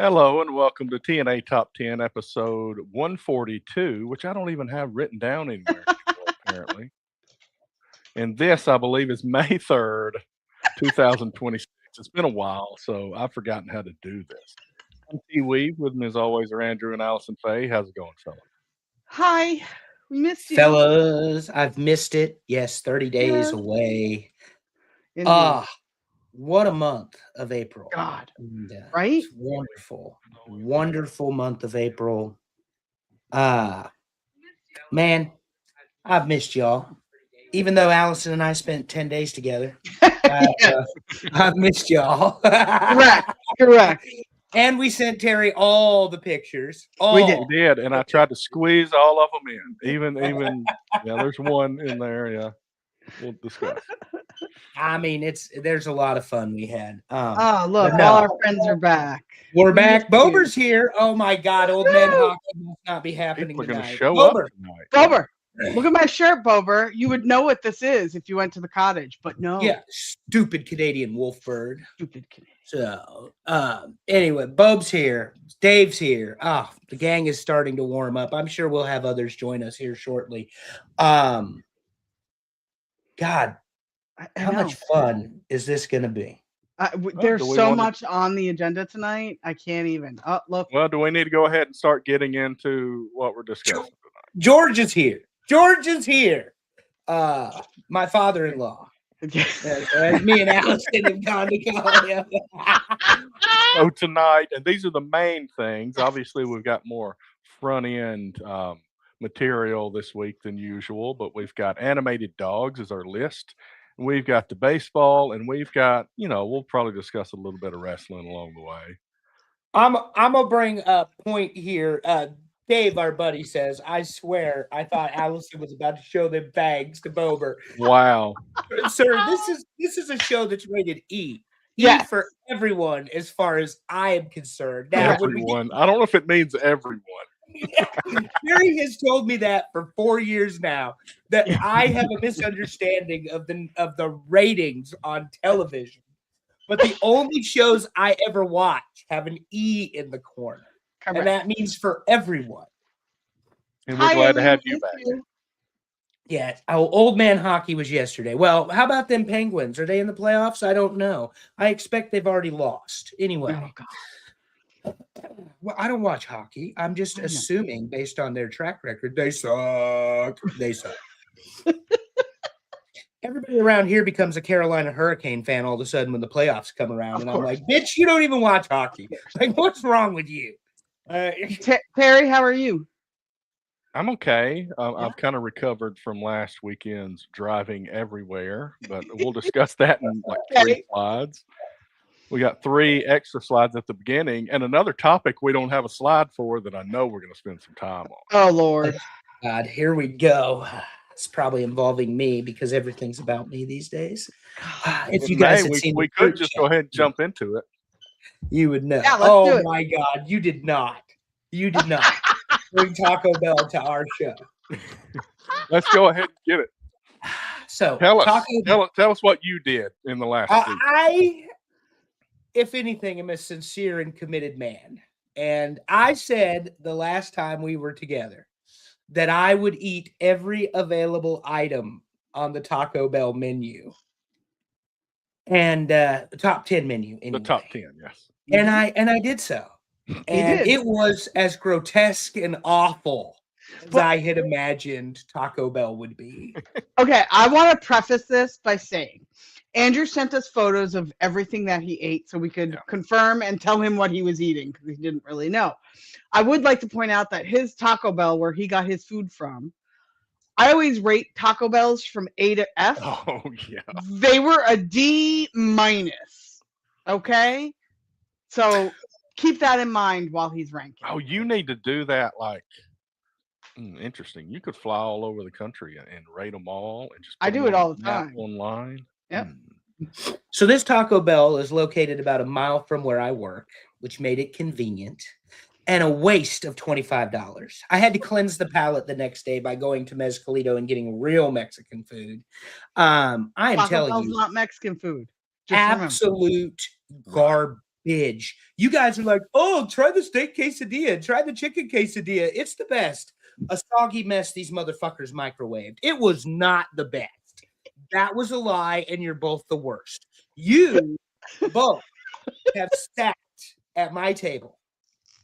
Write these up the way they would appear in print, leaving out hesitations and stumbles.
Hello and welcome to TNA Top 10, episode 142, which I don't even have written down anywhere anymore, apparently. And this, I believe, is May 3rd, 2026. It's been a while, so I've forgotten how to do this. I'm T Weave. With me, as always, are Andrew and Alison Faye. How's it going, fella? Hi, we missed you. Fellas, I've missed it. Yes, 30 days Yeah. away. Indeed. What a month of April. God, And, right? It's wonderful. Wonderful month of April. Man, I've missed y'all. Even though Allison and I spent 10 days together, I've missed y'all. Correct. And we sent Terry all the pictures. We did. We did, and I tried to squeeze all of them in. Even, yeah, there's one in there, yeah. We'll discuss. I mean, there's a lot of fun we had. Oh, look, no. all our friends are back. We're back. Bober's here. Oh my God, old man hockey must not be happening People are going to tonight. show Bober. up tonight. Bober, look at my shirt, Bober. You would know what this is if you went to the cottage, but no. Yeah, stupid Canadian wolf bird. Stupid Canadian. So, anyway, Bob's here. Dave's here. The gang is starting to warm up. I'm sure we'll have others join us here shortly. God, how much fun is this going to be? There's so much on the agenda tonight. I can't even. Oh, look. Well, do we need to go ahead and start getting into what we're discussing tonight? George is here. My father-in-law. Me and Alison have gone to call him. So tonight, and these are the main things. Obviously, we've got more front-end material this week than usual, but we've got animated dogs as our list. We've got the baseball, and we've got, we'll probably discuss a little bit of wrestling along the way. I'm gonna bring a point here. Dave, our buddy, says, I swear I thought Alison was about to show them bags to Bober. Wow. Sir, this is a show that's rated E. Yes. E for everyone, as far as I am concerned. Now, Everyone. I don't know if it means everyone. Jerry has told me that for 4 years now, that I have a misunderstanding of the ratings on television. But the only shows I ever watch have an E in the corner. Correct. And that means for everyone. And we're glad to have you back. Yeah. Old man hockey was yesterday. Well, how about them Penguins? Are they in the playoffs? I don't know. I expect they've already lost. Anyway. Oh, God. Well, I don't watch hockey. I'm just assuming, based on their track record, they suck. They suck. Everybody around here becomes a Carolina Hurricane fan all of a sudden when the playoffs come around. And I'm like, bitch, you don't even watch hockey. Like, what's wrong with you? Terry, how are you? I'm okay. I've kind of recovered from last weekend's driving everywhere, but we'll discuss that in like 3 slides. We got 3 extra slides at the beginning, and another topic we don't have a slide for that I know we're going to spend some time on. Oh, Lord. God, here we go. It's probably involving me because everything's about me these days. If you guys had seen we could just go ahead and jump into it. You would know. Yeah, let's do it. My God, you did not. You did not bring Taco Bell to our show. Let's go ahead and get it. So tell us what you did in the last week. I, if anything, am a sincere and committed man. And I said the last time we were together that I would eat every available item on the Taco Bell menu. And the top 10 menu. Anyway. The top 10, yes. And I did so. And it was as grotesque and awful as I had imagined Taco Bell would be. Okay, I want to preface this by saying Andrew sent us photos of everything that he ate so we could confirm and tell him what he was eating because he didn't really know. I would like to point out that his Taco Bell, where he got his food from, I always rate Taco Bells from A to F. Oh, yeah. They were a D-. Okay? So keep that in mind while he's ranking. Oh, you need to do that like interesting. You could fly all over the country and rate them all and just I do it all the time online. Yep. So this Taco Bell is located about a mile from where I work, which made it convenient and a waste of $25. I had to cleanse the palate the next day by going to Mezcalito and getting real Mexican food. I am Taco telling Bell's you, not Mexican food. absolute garbage. bitch. You guys are like, oh, try the steak quesadilla, try the chicken quesadilla. It's the best. A soggy mess these motherfuckers microwaved. It was not the best. That was a lie, and you're both the worst. You both have sat at my table,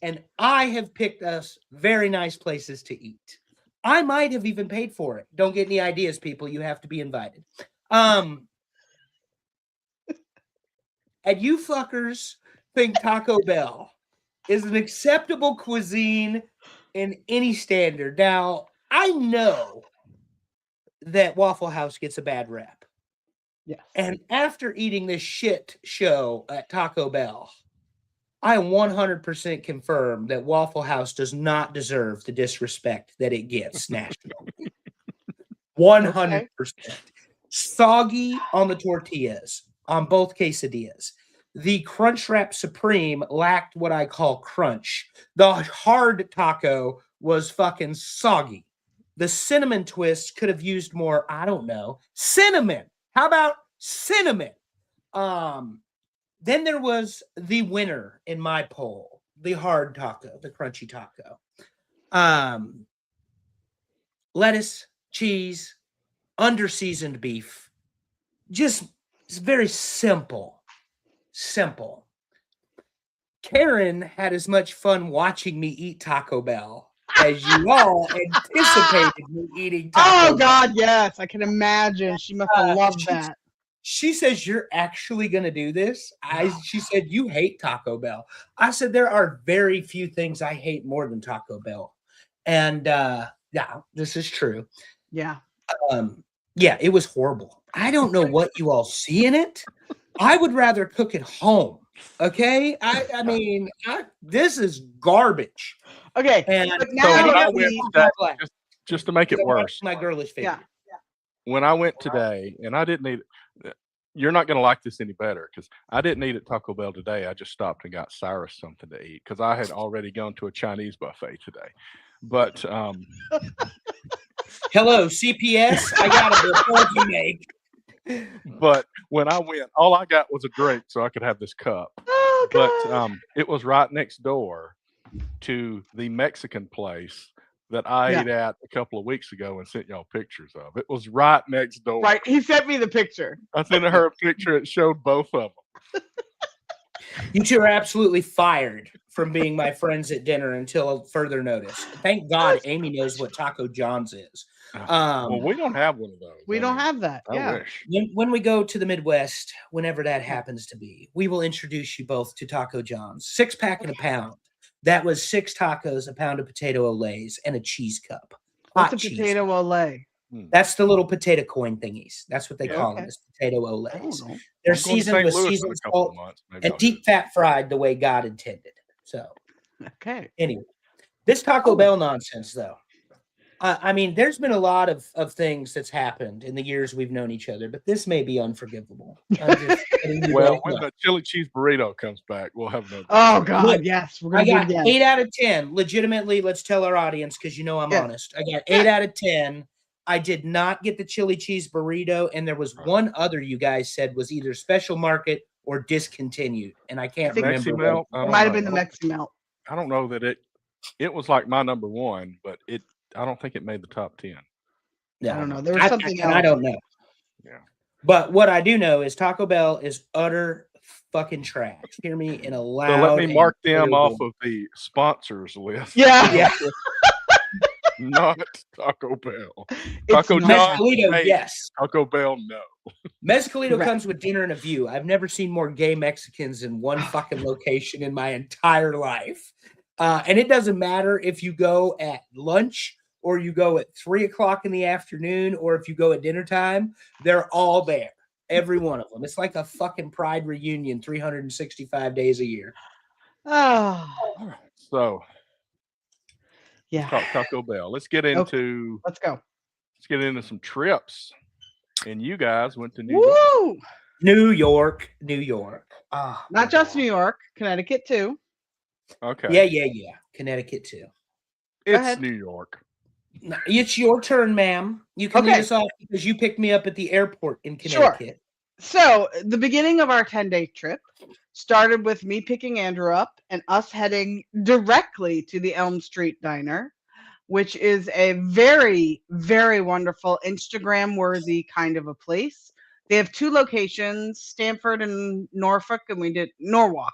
and I have picked us very nice places to eat. I might have even paid for it. Don't get any ideas, people. You have to be invited. And you fuckers think Taco Bell is an acceptable cuisine in any standard. Now, I know that Waffle House gets a bad rep. Yes. And after eating this shit show at Taco Bell, I 100% confirm that Waffle House does not deserve the disrespect that it gets nationally. 100%. Soggy on the tortillas, on both quesadillas. The Crunchwrap Supreme lacked what I call crunch. The hard taco was fucking soggy. The cinnamon twist could have used more, I don't know, cinnamon. How about cinnamon? Then there was the winner in my poll, the hard taco, the crunchy taco. Lettuce, cheese, under-seasoned beef. Just it's very simple. Simple. Karen had as much fun watching me eat Taco Bell as you all anticipated me eating Taco Bell. God, yes. I can imagine. She must have loved that. She says, you're actually going to do this? She said, you hate Taco Bell. I said, there are very few things I hate more than Taco Bell. And yeah, this is true. Yeah. Yeah, it was horrible. I don't know what you all see in it. I would rather cook at home. Okay. I mean, this is garbage. Okay. And but now just to make it worse. My girlish favorite. Yeah. When I went today, and I didn't eat, you're not going to like this any better because I didn't eat at Taco Bell today. I just stopped and got Cyrus something to eat because I had already gone to a Chinese buffet today. But hello, CPS. I got a report to make. But when I went, all I got was a drink so I could have this cup. Oh, God. But it was right next door to the Mexican place that I ate at a couple of weeks ago and sent y'all pictures of. It was right next door. Right. He sent me the picture. I sent her a picture. It showed both of them. You two are absolutely fired from being my friends at dinner until further notice. Thank God Amy knows what Taco John's is. Well, we don't have one of those. We don't have that. I wish. When we go to the Midwest, whenever that happens to be, we will introduce you both to Taco John's. 6-pack and a pound. That was 6 tacos, a pound of potato olays, and a cheese cup. What's a potato olay? That's the little potato coin thingies. That's what they call them, is potato olays. They're seasoned with seasoned salt and deep fat fried the way God intended. So, anyway, this Taco Bell nonsense, though. I mean, there's been a lot of things that's happened in the years we've known each other, but this may be unforgivable. Well, when the chili cheese burrito comes back, we'll have no. Oh God, yes, we're gonna I got 8 out of 10. Legitimately, let's tell our audience because you know I'm honest. I got 8 out of 10. I did not get the chili cheese burrito, and there was one other you guys said was either special market or discontinued, and I can't remember. It might have been the Mexi Melt. I don't know that it was like my number one, but I don't think it made the top 10. Yeah, I don't know. There was something else. I don't know. Yeah. But what I do know is Taco Bell is utter fucking trash. Hear me in a loud. So let me mark them off of the sponsors list. Yeah. Not Taco Bell. Taco John, yes. Taco Bell, no. Mezcalito comes with dinner and a view. I've never seen more gay Mexicans in one fucking location in my entire life. And it doesn't matter if you go at lunch or you go at 3 o'clock in the afternoon or if you go at dinner time, they're all there. Every one of them. It's like a fucking pride reunion 365 days a year. Oh. All right. So yeah. Taco Bell. Let's get into Let's go. Let's get into some trips. And you guys went to New York. Not just New York, Connecticut too. Okay. Yeah. Connecticut too. It's New York. It's your turn, ma'am. You can lead us off because you picked me up at the airport in Connecticut. Sure. So the beginning of our 10-day trip, started with me picking Andrew up and us heading directly to the Elm Street Diner, which is a very, very wonderful Instagram-worthy kind of a place. They have 2 locations, Stamford and Norfolk, and we did Norwalk.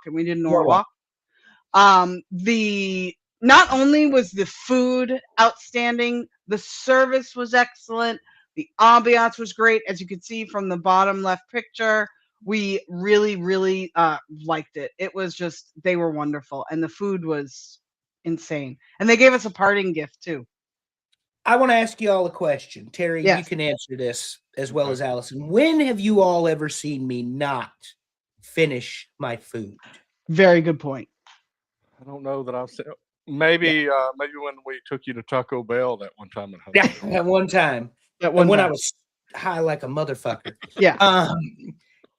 The not only was the food outstanding, the service was excellent, the ambiance was great. As you can see from the bottom left picture, we really, really liked it. It was just, they were wonderful, and the food was insane. And they gave us a parting gift too. I want to ask you all a question. Terry, you Yes. can answer this as well as Allison. When have you all ever seen me not finish my food? Very good point. I don't know that I've seen. Maybe when we took you to Taco Bell that one time at home. Yeah, at one time. That one when I time. was high like a motherfucker. Yeah.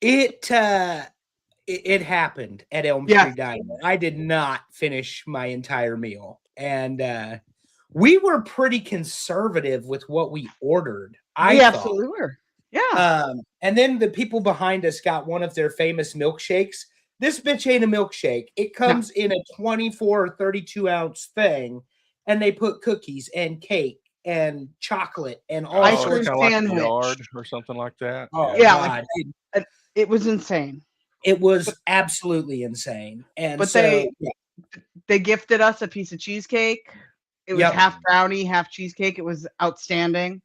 It happened at Elm Yeah. Street Diner. I did not finish my entire meal. And we were pretty conservative with what we ordered. We absolutely were. Yeah. And then the people behind us got one of their famous milkshakes. This bitch ain't a milkshake. It comes in a 24 or 32 ounce thing, and they put cookies and cake and chocolate and all Ice sorts cream of like a sandwich. yard or something like that. Oh, Yeah, God. It was insane. It was absolutely insane. And But so they gifted us a piece of cheesecake. It was Yep. half brownie, half cheesecake. It was outstanding.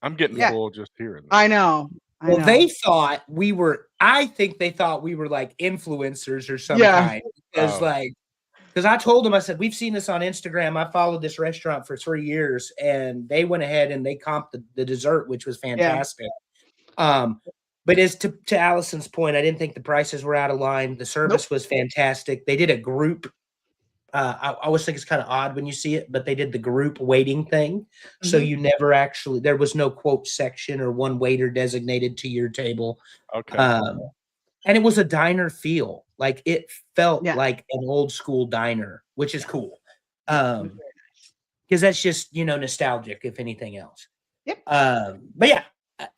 I'm getting Yeah. full just hearing that. I know. well, they thought we were. I think they thought we were like influencers or some kind. Because because I told them, I said, we've seen this on Instagram. I followed this restaurant for 3 years, and they went ahead and they comped the dessert, which was fantastic. But as to Allison's point, I didn't think the prices were out of line. The service was fantastic. They did a group. I always think it's kind of odd when you see it, but they did the group waiting thing. So you never actually, there was no quote section or one waiter designated to your table. Okay. And it was a diner feel. Like it felt like an old school diner, which is cool. Because that's just, nostalgic, if anything else. Yep. But yeah,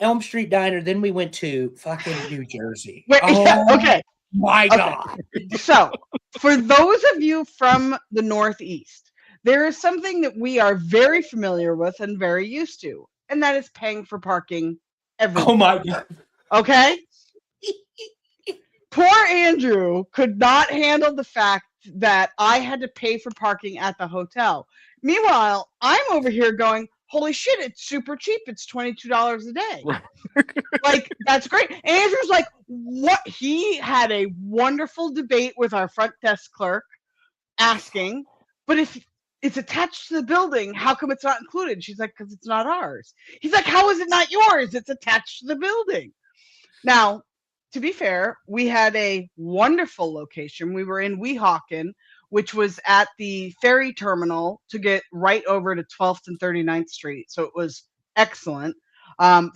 Elm Street Diner. Then we went to fucking New Jersey. Wait, okay. My God. So, for those of you from the Northeast, there is something that we are very familiar with and very used to, and that is paying for parking everywhere. Oh my God. Okay? Poor Andrew could not handle the fact that I had to pay for parking at the hotel. Meanwhile, I'm over here going, holy shit, it's super cheap. It's $22 a day. Like, that's great. Andrew's like, what? He had a wonderful debate with our front desk clerk asking, but if it's attached to the building, how come it's not included? She's like, because it's not ours. He's like, how is it not yours? It's attached to the building. Now, to be fair, we had a wonderful location. We were in Weehawken, which was at the ferry terminal to get right over to 12th and 39th Street. So it was excellent.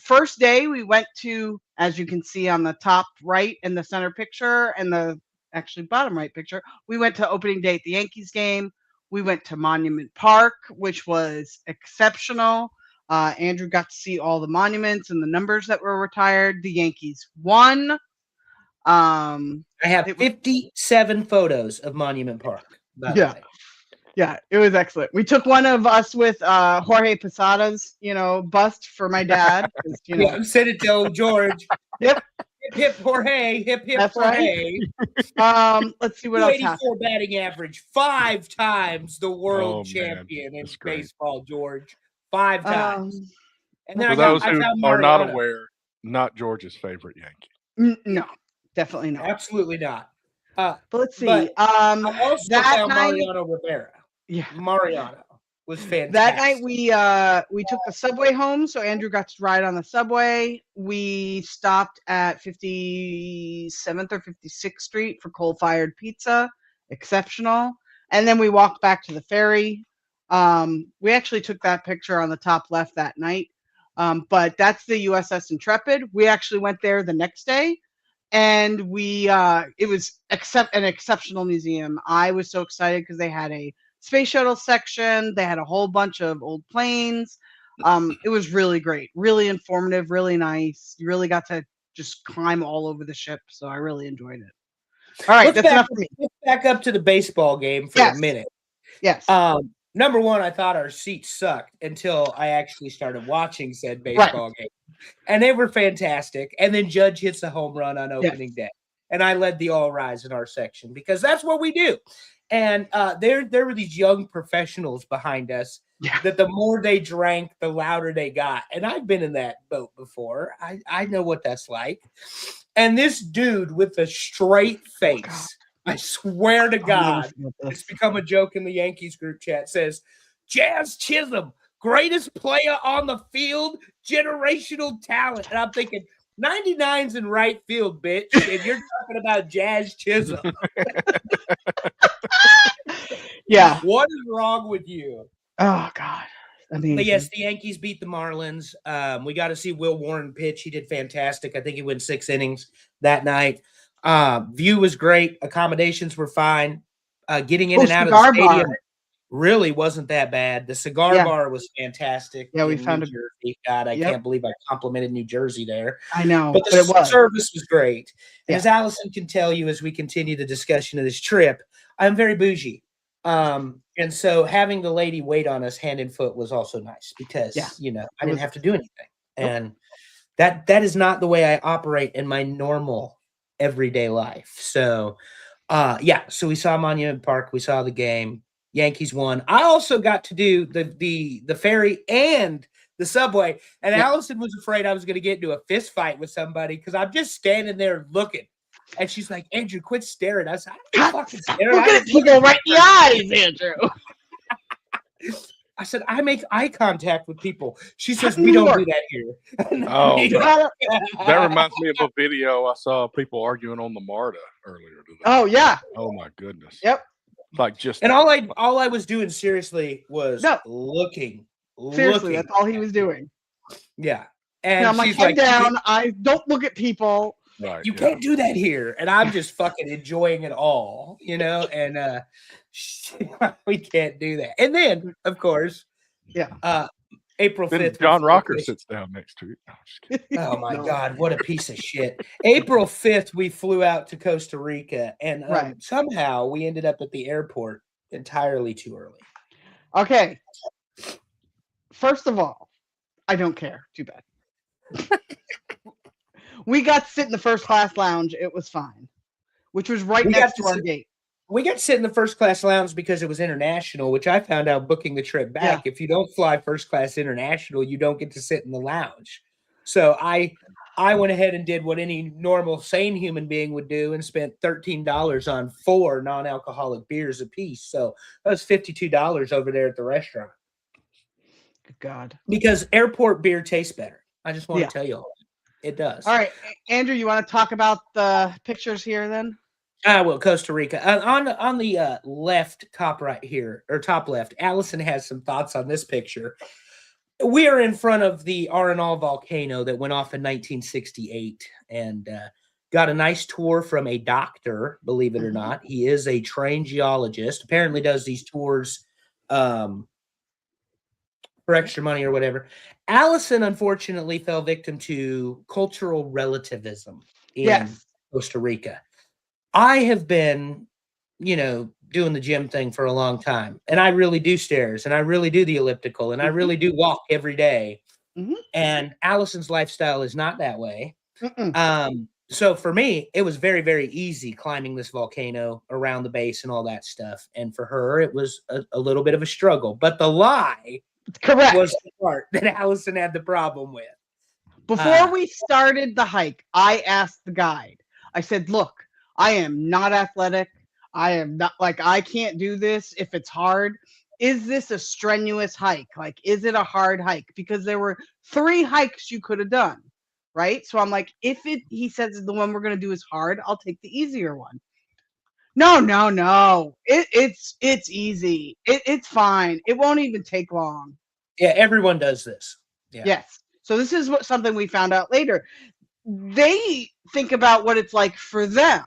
First day, we went to, as you can see on the top right in the center picture and the actually bottom right picture, we went to opening day at the Yankees game. We went to Monument Park, which was exceptional. Andrew got to see all the monuments and the numbers that were retired. The Yankees won. I have 57 photos of Monument Park. Yeah, it was excellent. We took one of us with Jorge Posada's, bust for my dad. Yeah, send it to George. Yep. Hip hip Jorge, hip hip That's Jorge. Right. Let's see what else. 84 batting average, 5 times the world champion in great. Baseball, George. 5 times. And then for those who are not aware, not George's favorite Yankee. No, definitely not. Absolutely not. But let's see. I also that found night, Mariano Rivera. Yeah, Mariano was fantastic. That night we took the subway home, so Andrew got to ride on the subway. We stopped at 57th or 56th Street for coal-fired pizza, exceptional. And then we walked back to the ferry. We actually took that picture on the top left that night. But that's the USS Intrepid. We actually went there the next day. And it was an exceptional museum. I was so excited because they had a space shuttle section. They had a whole bunch of old planes. It was really great, really informative, really nice. You really got to just climb all over the ship. So I really enjoyed it. All right, that's enough for me. Let's back up to the baseball game for a minute. Yes. Number one, I thought our seats sucked until I actually started watching said baseball game. And they were fantastic. And then Judge hits a home run on opening day. And I led the all rise in our section because that's what we do. And there were these young professionals behind us that the more they drank, the louder they got. And I've been in that boat before. I know what that's like. And this dude with a straight face, I swear to God, it's become a joke in the Yankees group chat, says, Jazz Chisholm, greatest player on the field, generational talent. And I'm thinking, 99's in right field, bitch. And you're talking about Jazz Chisholm. Yeah. What is wrong with you? Oh, God. Amazing. But yes, the Yankees beat the Marlins. We got to see Will Warren pitch. He did fantastic. I think he went 6 innings that night. View was great. Accommodations were fine. Getting in and out of the stadium really wasn't that bad. The cigar bar was fantastic. Yeah, we found New Jersey. God, I can't believe I complimented New Jersey there. I know, but the service was great. Yeah. As Alison can tell you as we continue the discussion of this trip, I'm very bougie. And so having the lady wait on us hand and foot was also nice because, I didn't have to do anything. And that is not the way I operate in my normal everyday life. So, so we saw Monument Park. We saw the game. Yankees won. I also got to do the ferry and the subway. And Alison was afraid I was going to get into a fist fight with somebody because I'm just standing there looking. And she's like, Andrew, quit staring. I said, I'm fucking staring. Look at people right in the eyes, Andrew. I said, I make eye contact with people. She says, we don't do that here. Oh, that reminds me of a video I saw people arguing on the MARTA earlier today. Oh, yeah. Oh, my goodness. Yep. Like just and all I was doing seriously was looking. Seriously, that's all he was doing. Yeah. And I'm like, head down. I don't look at people. Right, you can't do that here. And I'm just fucking enjoying it all, and we can't do that. And then, of course, April 5th. John Rocker sits down next to you. Oh, my God. What a piece of shit. April 5th, we flew out to Costa Rica, and somehow we ended up at the airport entirely too early. Okay. First of all, I don't care. Too bad. We got to sit in the first class lounge. It was fine, which was right next to our gate. We got to sit in the first class lounge because it was international, which I found out booking the trip back. If you don't fly first class international, you don't get to sit in the lounge. So I went ahead and did what any normal, sane human being would do and spent $13 on 4 non-alcoholic beers a piece. So that was $52 over there at the restaurant. Good God. Because airport beer tastes better. I just want to tell you all. It does. All right. Andrew, you want to talk about the pictures here then? I will. Costa Rica. On the left, top right here, or top left, Alison has some thoughts on this picture. We are in front of the Arenal volcano that went off in 1968 and got a nice tour from a doctor, believe it or not. He is a trained geologist, apparently does these tours for extra money or whatever. Alison, unfortunately, fell victim to cultural relativism in Costa Rica. I have been, doing the gym thing for a long time, and I really do stairs, and I really do the elliptical, and I really do walk every day. And Alison's lifestyle is not that way. So for me, it was very, very easy climbing this volcano around the base and all that stuff. And for her, it was a little bit of a struggle. But the lie was the part that Alison had the problem with. Before we started the hike, I asked the guide. I said, look, I am not athletic. I am not I can't do this if it's hard. Is this a strenuous hike? Is it a hard hike? Because there were 3 hikes you could have done, right? So I'm like, he says the one we're going to do is hard, I'll take the easier one. No. It's easy. It's fine. It won't even take long. Yeah, everyone does this. Yeah. Yes. So this is something we found out later. They think about what it's like for them.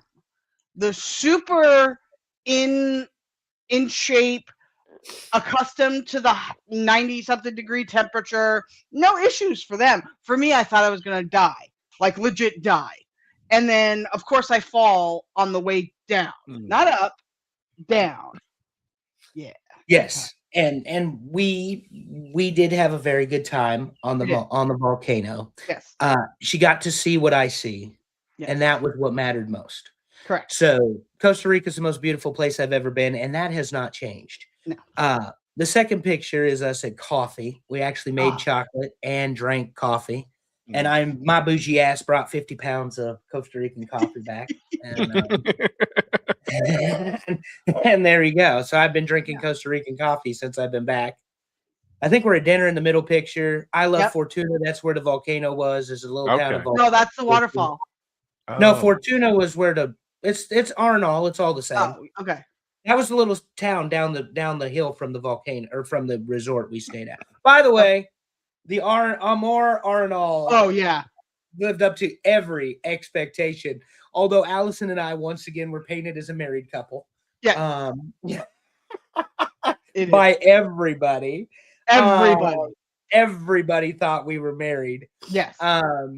The super in shape, accustomed to the 90-something degree temperature, no issues for them. For me, I thought I was going to die, legit die. And then, of course, I fall on the way down, Mm. not up, down. Yeah. Yes, and we did have a very good time on the We did. on the volcano. Yes. She got to see what I see, Yes. and that was what mattered most. Correct. So Costa Rica is the most beautiful place I've ever been, and that has not changed. No. The second picture is us at coffee. We actually made chocolate and drank coffee. And my bougie ass brought 50 pounds of Costa Rican coffee back. And there you go. So I've been drinking Costa Rican coffee since I've been back. I think we're at dinner in the middle picture. I love Fortuna. That's where the volcano was. There's a little town of Volcano. No, that's the waterfall. No, Fortuna was where it's Arnall. It's all the same. Oh, okay. That was the little town down the hill from the volcano or from the resort we stayed at. By the way, the Amor Arnall. Oh yeah, lived up to every expectation. Although Alison and I once again were painted as a married couple. Yeah. By everybody. Everybody thought we were married. Yes. Well,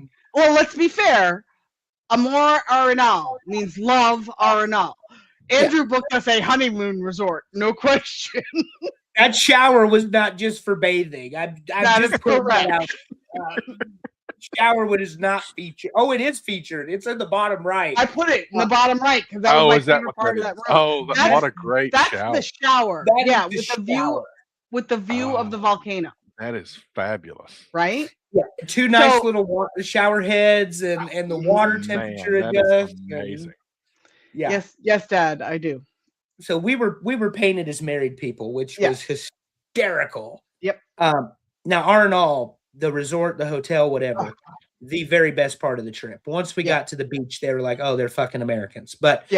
let's be fair. Amor Arenal means love Arenal. Andrew booked us a honeymoon resort, no question. That shower was not just for bathing. I just put that out. Shower is not featured. Oh, it is featured. It's in the bottom right. I put it in the bottom right because that was my favorite part of that room. Oh, what a great shower! That's the shower. With the view of the volcano. That is fabulous. Right? Yeah, two nice little shower heads and the water temperature adjusts. Amazing. Yeah. Yes, Dad, I do. So we were painted as married people, which was hysterical. Yep. Now Arnall, the resort, the hotel, whatever, the very best part of the trip. Once we got to the beach, they were like, "Oh, they're fucking Americans." But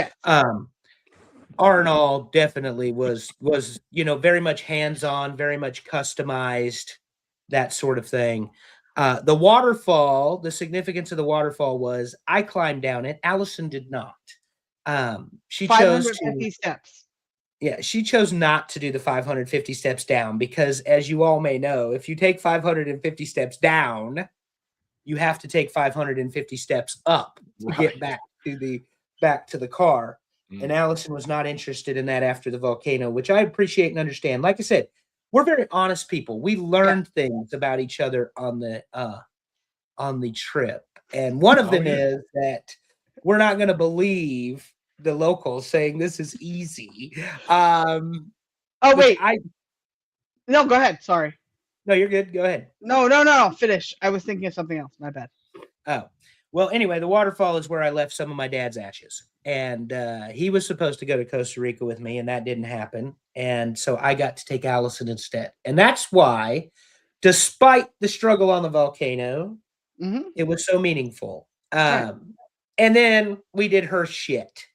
Arnall definitely was very much hands-on, very much customized, that sort of thing. The waterfall, the significance of the waterfall was I climbed down it. Alison did not. She chose 550 steps. Yeah, she chose not to do the 550 steps down because, as you all may know, if you take 550 steps down, you have to take 550 steps up to get back to the car. And Alison was not interested in that after the volcano, which I appreciate and understand. Like I said, we're very honest people. We learned things about each other on the trip, and one of them is that we're not going to believe the locals saying this is easy. No, go ahead. Sorry. No, you're good. Go ahead. No. Finish. I was thinking of something else. My bad. Oh, well, anyway, the waterfall is where I left some of my dad's ashes. And he was supposed to go to Costa Rica with me, and that didn't happen. And so I got to take Alison instead. And that's why, despite the struggle on the volcano, it was so meaningful. And then we did her shit.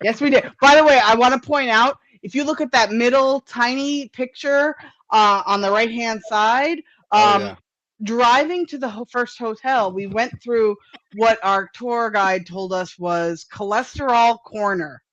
Yes, we did. By the way, I want to point out, if you look at that middle tiny picture on the right-hand side, driving to the first hotel, we went through what our tour guide told us was cholesterol corner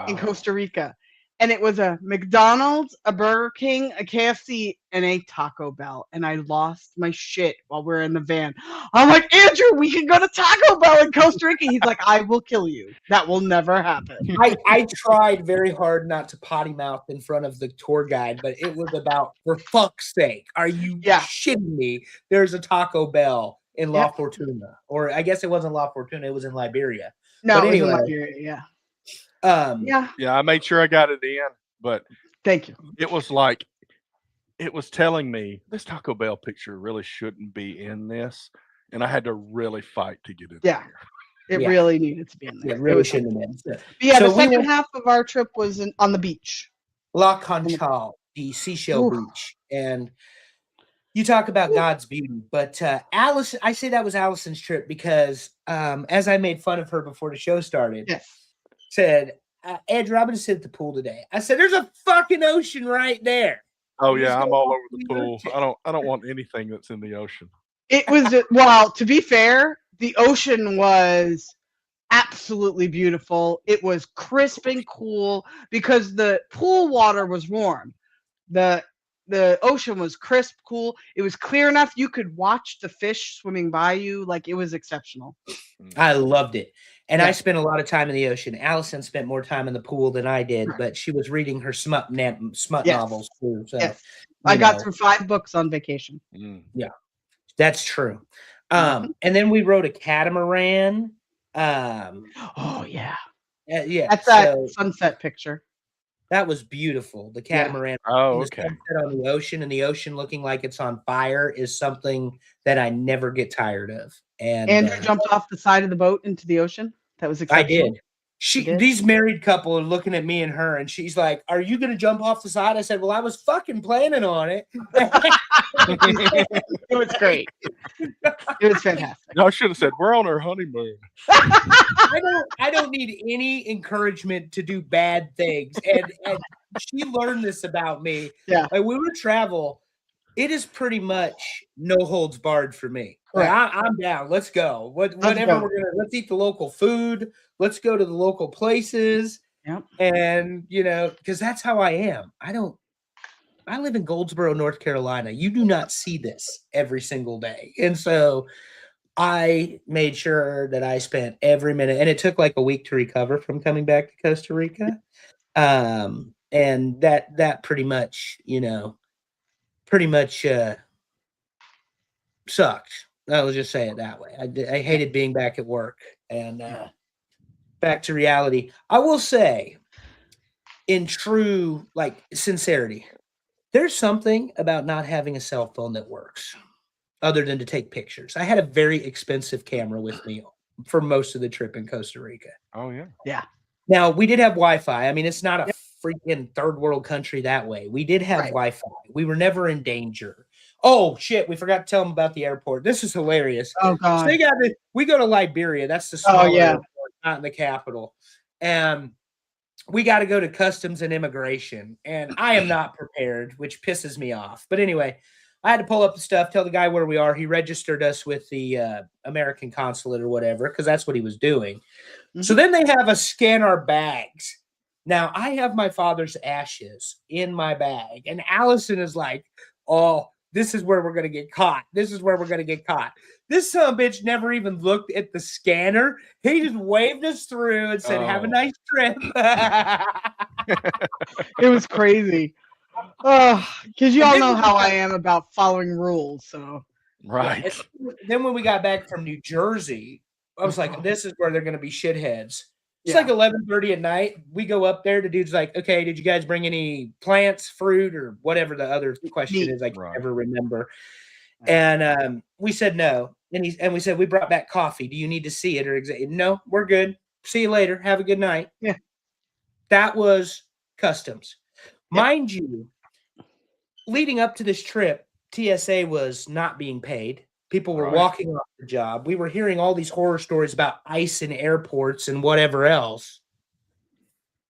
in Costa Rica. And it was a McDonald's, a Burger King, a KFC, and a Taco Bell. And I lost my shit while we were in the van. I'm like, Andrew, we can go to Taco Bell in Costa Rica. He's like, I will kill you. That will never happen. I tried very hard not to potty mouth in front of the tour guide, but it was about, for fuck's sake, are you shitting me? There's a Taco Bell in La Fortuna. Or I guess it wasn't La Fortuna, it was in Liberia. No, but anyway, it was in Liberia, I made sure I got it in, but thank you. It was like it was telling me this Taco Bell picture really shouldn't be in this, and I had to really fight to get it. It really needed to be in there. It really shouldn't have been. So the second half of our trip was on the beach, La Conchal, the seashell beach, and you talk about God's beauty. But Alison, I say that was Alison's trip because as I made fun of her before the show started. Said, Andrew, I'm going to sit at the pool today. I said, there's a fucking ocean right there. Oh yeah, I'm all over the pool. I don't want anything that's in the ocean. It was well, to be fair, the ocean was absolutely beautiful. It was crisp and cool because the pool water was warm. The ocean was crisp, cool. It was clear enough you could watch the fish swimming by you. Like, it was exceptional. I loved it. And I spent a lot of time in the ocean. Allison spent more time in the pool than I did, but she was reading her smut novels too. So I got through 5 books on vacation. Yeah, that's true. And then we rode a catamaran. Oh yeah. Yeah. That's that sunset picture. That was beautiful. The catamaran. Oh, the sunset on the ocean, and the ocean looking like it's on fire is something that I never get tired of. And Andrew jumped off the side of the boat into the ocean. That was exceptional. I did. These married couple are looking at me and her, and she's like, "Are you going to jump off the side?" I said, "Well, I was fucking planning on it." It was great. It was fantastic. No, I should have said we're on our honeymoon. I don't need any encouragement to do bad things, and she learned this about me. Yeah, like, when we travel, it is pretty much no holds barred for me. Like, I'm down. Let's go. Whatever we're gonna. Let's eat the local food. Let's go to the local places. Yep. And because that's how I am. I live in Goldsboro, North Carolina. You do not see this every single day. And so I made sure that I spent every minute, and it took like a week to recover from coming back to Costa Rica. And that pretty much sucked. I'll just say it that way. I hated being back at work and back to reality. I will say, in true sincerity, there's something about not having a cell phone that works other than to take pictures. I had a very expensive camera with me for most of the trip in Costa Rica. Oh, yeah. Yeah. Now, we did have Wi-Fi. I mean, it's not a freaking third world country that way. We did have Wi-Fi. We were never in danger. Oh, shit. We forgot to tell them about the airport. This is hilarious. Oh, God. So we go to Liberia. That's the smaller airport, not in the capital. And we got to go to customs and immigration. And I am not prepared, which pisses me off. But anyway, I had to pull up the stuff, tell the guy where we are. He registered us with the American consulate or whatever, because that's what he was doing. Mm-hmm. So then they have us scan our bags. Now, I have my father's ashes in my bag. And Allison is like, oh, this is where we're going to get caught. This is where we're going to get caught. This son of a bitch never even looked at the scanner. He just waved us through and said, have a nice trip. It was crazy. Oh, because you all know how I am about following rules. So right. Then when we got back from New Jersey, I was like, this is where they're going to be shitheads. It's like 11:30 at night. We go up there. The dude's like, okay, did you guys bring any plants, fruit, or whatever the other question is? I can't ever remember. And we said no. And we said, we brought back coffee. Do you need to see it? Or no, we're good. See you later. Have a good night. Yeah. That was customs. Mind you, leading up to this trip, TSA was not being paid. People were walking off the job. We were hearing all these horror stories about ICE in airports and whatever else.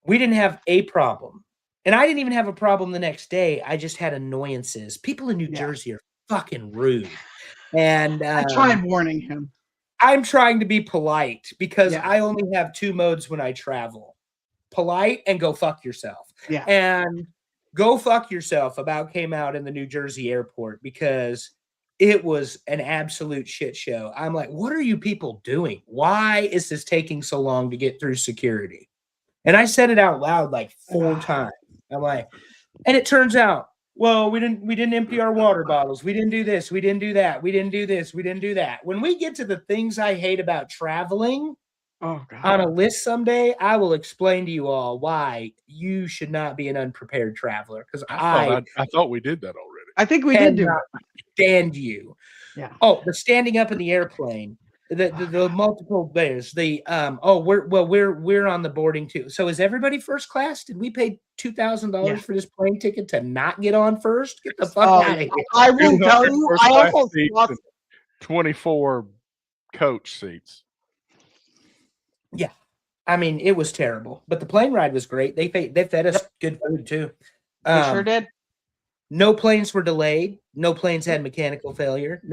We didn't have a problem. And I didn't even have a problem the next day. I just had annoyances. People in New Jersey are fucking rude. And I tried warning him. I'm trying to be polite because I only have 2 modes when I travel. Polite and go fuck yourself. Yeah. And go fuck yourself about came out in the New Jersey airport because it was an absolute shit show. I'm like, what are you people doing? Why is this taking so long to get through security? And I said it out loud like 4 times. I'm like, and it turns out, well, we didn't empty our water bottles. We didn't do this. We didn't do that. We didn't do this. We didn't do that. When we get to the things I hate about traveling on a list someday, I will explain to you all why you should not be an unprepared traveler. Because I thought we did that already. I think we did do it. Stand you. Yeah. Oh, the standing up in the airplane, the multiple layers, we're on the boarding too. So is everybody first class? Did we pay $2,000 for this plane ticket to not get on first? Get the fuck out of here. I will tell you, I almost lost 24 coach seats. Yeah. I mean, it was terrible, but the plane ride was great. They fed us good food too. They sure did. No planes were delayed. No planes had mechanical failure.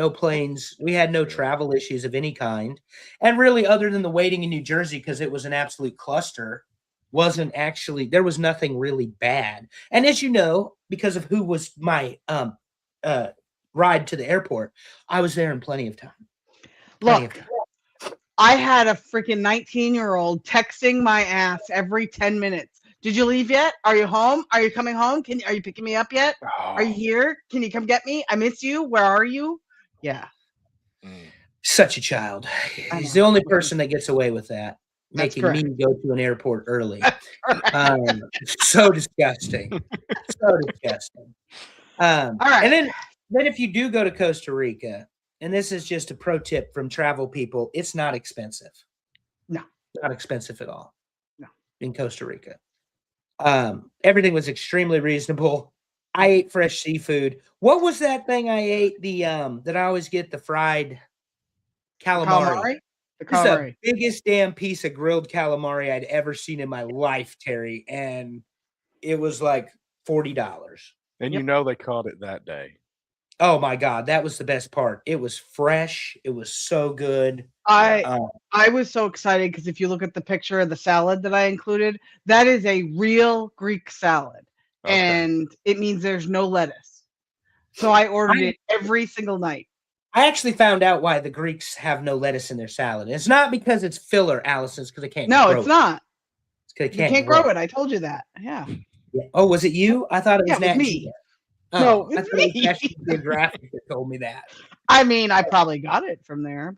We had no travel issues of any kind. And really, other than the waiting in New Jersey, because it was an absolute cluster, there was nothing really bad. And as you know, because of who was my ride to the airport, I was there in plenty of time. Look, I had a freaking 19-year-old texting my ass every 10 minutes. Did you leave yet? Are you home? Are you coming home? Are you picking me up yet? Are you here? Can you come get me? I miss you. Where are you? Yeah. Such a child. I He's know. the only person that gets away with that, That's making me correct. go to an airport early. Right. So disgusting. So disgusting. All right. And then if you do go to Costa Rica, and this is just a pro tip from travel people, it's not expensive. No. Not expensive at all. No. In Costa Rica. Everything was extremely reasonable. I ate fresh seafood. What was that thing I ate? The that I always get, the fried calamari. The This is the calamari. biggest damn piece of grilled calamari I'd ever seen in my life, Terry. And it was like $40. And you know they caught it that day. Oh my God, that was the best part. It was fresh. It was so good. I was so excited because if you look at the picture of the salad that I included, that is a real Greek salad. Okay. And it means there's no lettuce. So I ordered it every single night. I actually found out why the Greeks have no lettuce in their salad. It's not because it's filler, Alison. It's because they can't No, grow it's not. It's because You can't grow it. I told you that. Yeah. Oh, was it you? I thought it was Yeah, it was Nat me. Geo. No, I it's thought it was me. National Geographic that told me that. I mean, I probably got it from there,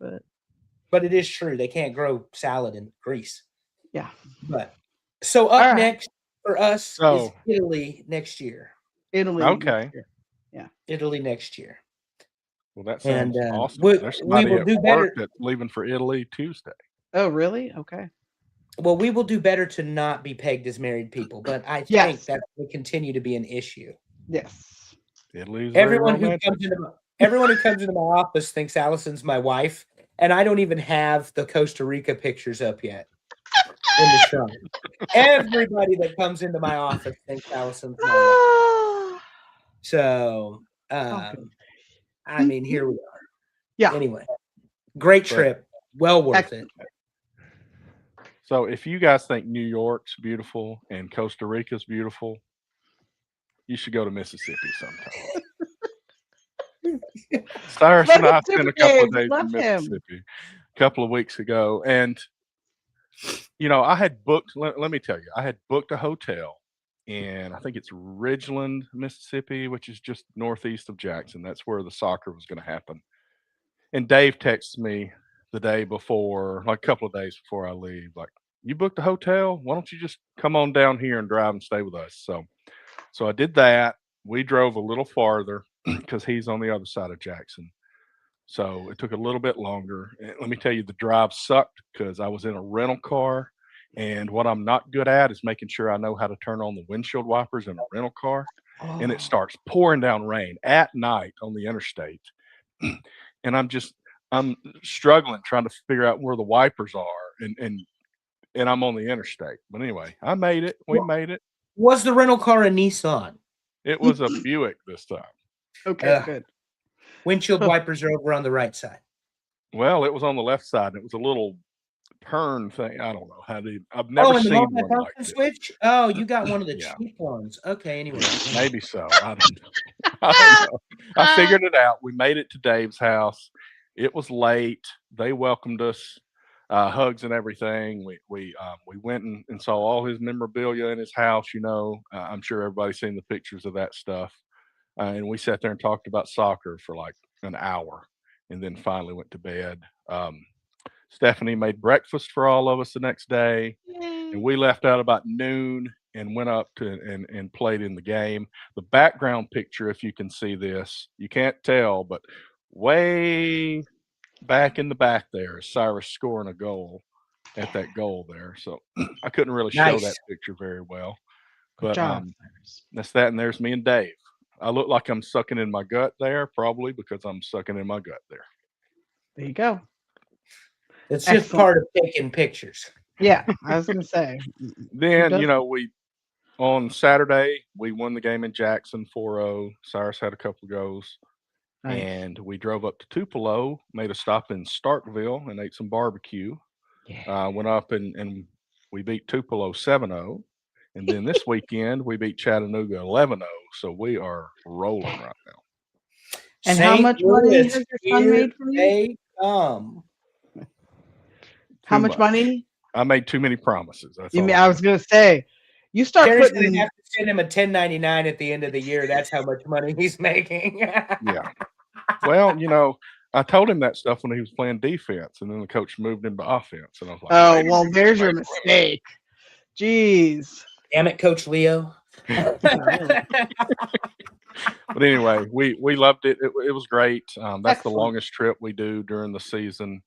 But it is true. They can't grow salad in Greece. yeah. But so All up right. next for us is Italy next year. Italy. Okay. Yeah. Italy next year. Well, that sounds awesome. We There's somebody will at do work better. that's leaving for Italy Tuesday. Oh, really? Okay. Well, we will do better to not be pegged as married people, but I think that will continue to be an issue. Yes. Italy's everyone who comes into my office thinks Allison's my wife, and I don't even have the Costa Rica pictures up yet in the trunk. Everybody that comes into my office thinks Allison's my wife. So, I mean, here we are. Yeah. Anyway, great trip. Well worth it. So if you guys think New York's beautiful and Costa Rica's beautiful, you should go to Mississippi sometime. Cyrus and I spent a couple of days in Mississippi a couple of weeks ago. And, you know, I had booked, let me tell you, I had booked a hotel in, I think it's Ridgeland, Mississippi, which is just northeast of Jackson. That's where the soccer was going to happen. And Dave texted me the day before, like a couple of days before I leave, like, you booked a hotel? Why don't you just come on down here and drive and stay with us? So I did that. We drove a little farther because he's on the other side of Jackson. So it took a little bit longer. And let me tell you, the drive sucked because I was in a rental car. And what I'm not good at is making sure I know how to turn on the windshield wipers in a rental car. And it starts pouring down rain at night on the interstate. And I'm struggling trying to figure out where the wipers are. And I'm on the interstate. But anyway, I made it. We made it. Was the rental car a Nissan? It was a Buick this time. Okay, good. Windshield wipers are over on the right side. Well, it was on the left side. It was a little turn thing. I don't know how to. I've never seen one like this. Switch? Oh, you got one of the cheap ones. Okay, anyway. Maybe so. I don't know. I figured it out. We made it to Dave's house. It was late. They welcomed us, hugs and everything. We went and saw all his memorabilia in his house. You know, I'm sure everybody's seen the pictures of that stuff. And we sat there and talked about soccer for like an hour, and then finally went to bed. Stephanie made breakfast for all of us the next day, and we left out about noon and went up to and played in the game. The background picture, if you can see this, you can't tell, but way back in the back there is Cyrus scoring a goal at that goal there. So I couldn't really show that picture very well, but that's that. And there's me and Dave. I look like I'm sucking in my gut there, probably because I'm sucking in my gut there. There you go. It's just part of taking pictures. Yeah, I was going to say. Then, you know, on Saturday, we won the game in Jackson 4-0. Cyrus had a couple of goals. Nice. And we drove up to Tupelo, made a stop in Starkville and ate some barbecue. Yeah. Went up and we beat Tupelo 7-0. And then this weekend, we beat Chattanooga 11-0. So we are rolling right now. And how much money has your son made from you? How much money? I made too many promises. That's You all mean I was going to say, you start Terry's going to putting. have to send him a 1099 at the end of the year. That's how much money he's making. Yeah. Well, I told him that stuff when he was playing defense, and then the coach moved him to offense, and I was like, Oh, maybe well, we can there's your make money. mistake. Jeez. Damn it, Coach Leo. But anyway, we loved it. It was great. That's the Excellent. longest trip we do during the season.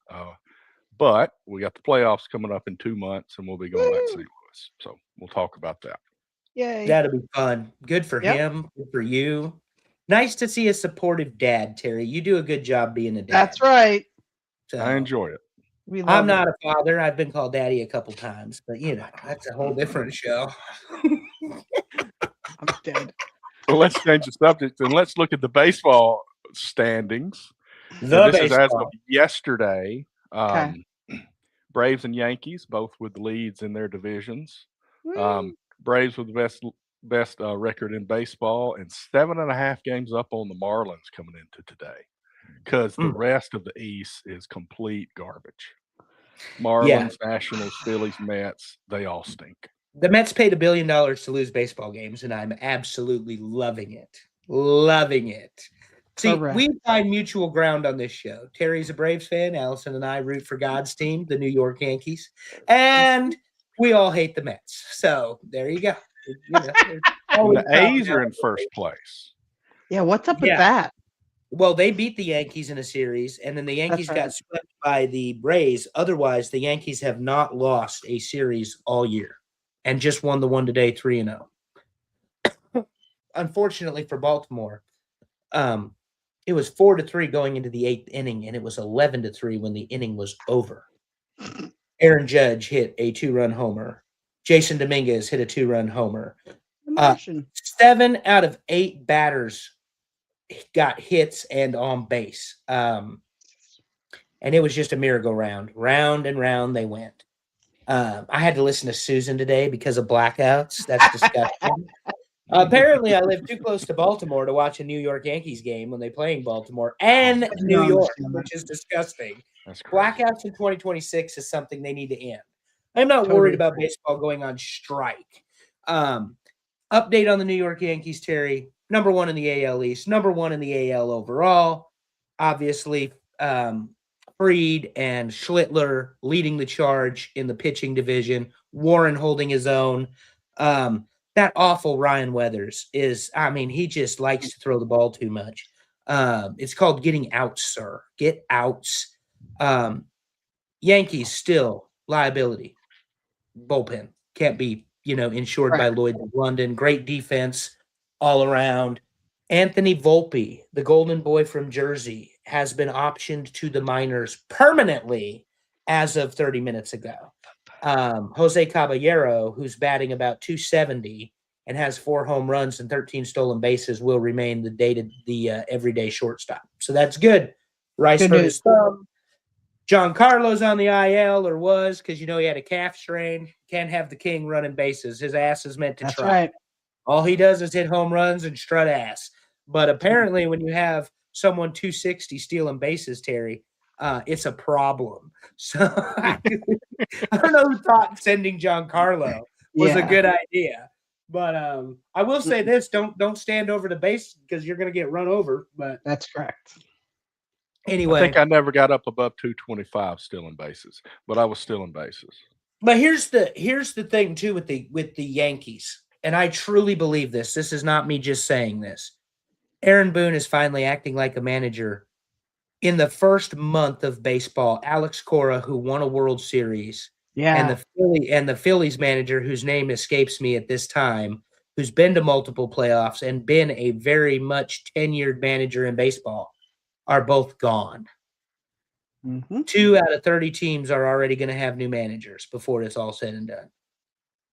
But we got the playoffs coming up in 2 months, and we'll be going back to St. Louis. So we'll talk about that. Yay. That'll be fun. Good for him. Good for you. Nice to see a supportive dad, Terry. You do a good job being a dad. That's right. So, I enjoy it. I'm not a father. I've been called daddy a couple times, but that's a whole different show. I'm dead. Well, let's change the subject and let's look at the baseball standings. This is as of yesterday. Okay. Braves and Yankees, both with leads in their divisions. Braves with the best record in baseball, and 7.5 games up on the Marlins coming into today, because the rest of the East is complete garbage. Marlins, Nationals, Phillies, Mets, they all stink. The Mets paid $1 billion to lose baseball games, and I'm absolutely loving it. Loving it. See, we find mutual ground on this show. Terry's a Braves fan. Alison and I root for God's team, the New York Yankees. And we all hate the Mets. So there you go. The A's are in first place. Yeah, what's up with that? Well, they beat the Yankees in a series, and then the Yankees got swept by the Braves. Otherwise, the Yankees have not lost a series all year and just won the one today, 3-0. Unfortunately for Baltimore, it was 4-3 going into the 8th inning, and it was 11-3 when the inning was over. Aaron Judge hit a 2-run homer. Jason Dominguez hit a 2-run homer. 7 out of 8 batters got hits and on base. And it was just a merry-go-round. Round and round they went. I had to listen to Susan today because of blackouts. That's disgusting. Apparently, I live too close to Baltimore to watch a New York Yankees game when they play in Baltimore and New York, which is disgusting. Blackouts in 2026 is something they need to end. I'm not worried about baseball going on strike. Update on the New York Yankees, Terry. Number 1 in the AL East, number 1 in the AL overall. Obviously, Fried and Schlittler leading the charge in the pitching division. Warren holding his own. That awful Ryan Weathers he just likes to throw the ball too much. It's called getting outs, sir. Get outs. Yankees still liability. Bullpen can't be, insured by Lloyd London. Great defense all around. Anthony Volpe, the golden boy from Jersey, has been optioned to the minors permanently as of 30 minutes ago. Jose Caballero, who's batting about 270 and has 4 home runs and 13 stolen bases, will remain the everyday shortstop. So that's good. Rice hurt his thumb. John Carlos on the IL, or was, because he had a calf strain. Can't have the king running bases. His ass is meant to try. That's right. All he does is hit home runs and strut ass. But apparently when you have someone 260 stealing bases, Terry, it's a problem. So I don't know who thought sending John Carlo was a good idea. But I will say this, don't stand over the base because you're going to get run over. But that's correct. Anyway, I think I never got up above 225 stealing bases, but I was stealing bases. But here's the thing too with the Yankees, and I truly believe this. This is not me just saying this. Aaron Boone is finally acting like a manager. In the first month of baseball, Alex Cora, who won a World Series, and the Phillies manager, whose name escapes me at this time, who's been to multiple playoffs and been a very much tenured manager in baseball, are both gone. 2 out of 30 teams are already going to have new managers before it's all said and done.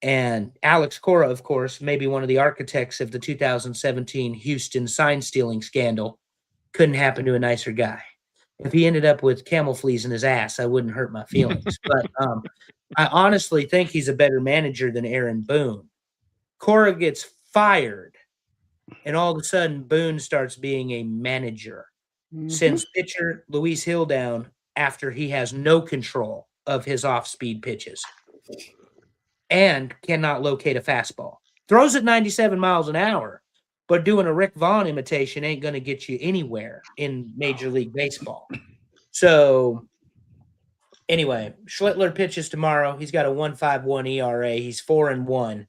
And Alex Cora, of course, may be one of the architects of the 2017 Houston sign-stealing scandal. Couldn't happen to a nicer guy. If he ended up with camel fleas in his ass, I wouldn't hurt my feelings. But I honestly think he's a better manager than Aaron Boone. Cora gets fired, and all of a sudden, Boone starts being a manager. Sends pitcher Luis Hill down after he has no control. of his off-speed pitches and cannot locate a fastball. Throws at 97 miles an hour, but doing a Rick Vaughn imitation ain't going to get you anywhere in Major League Baseball. So anyway, Schlittler pitches tomorrow. He's got a 1.51 ERA. He's 4-1.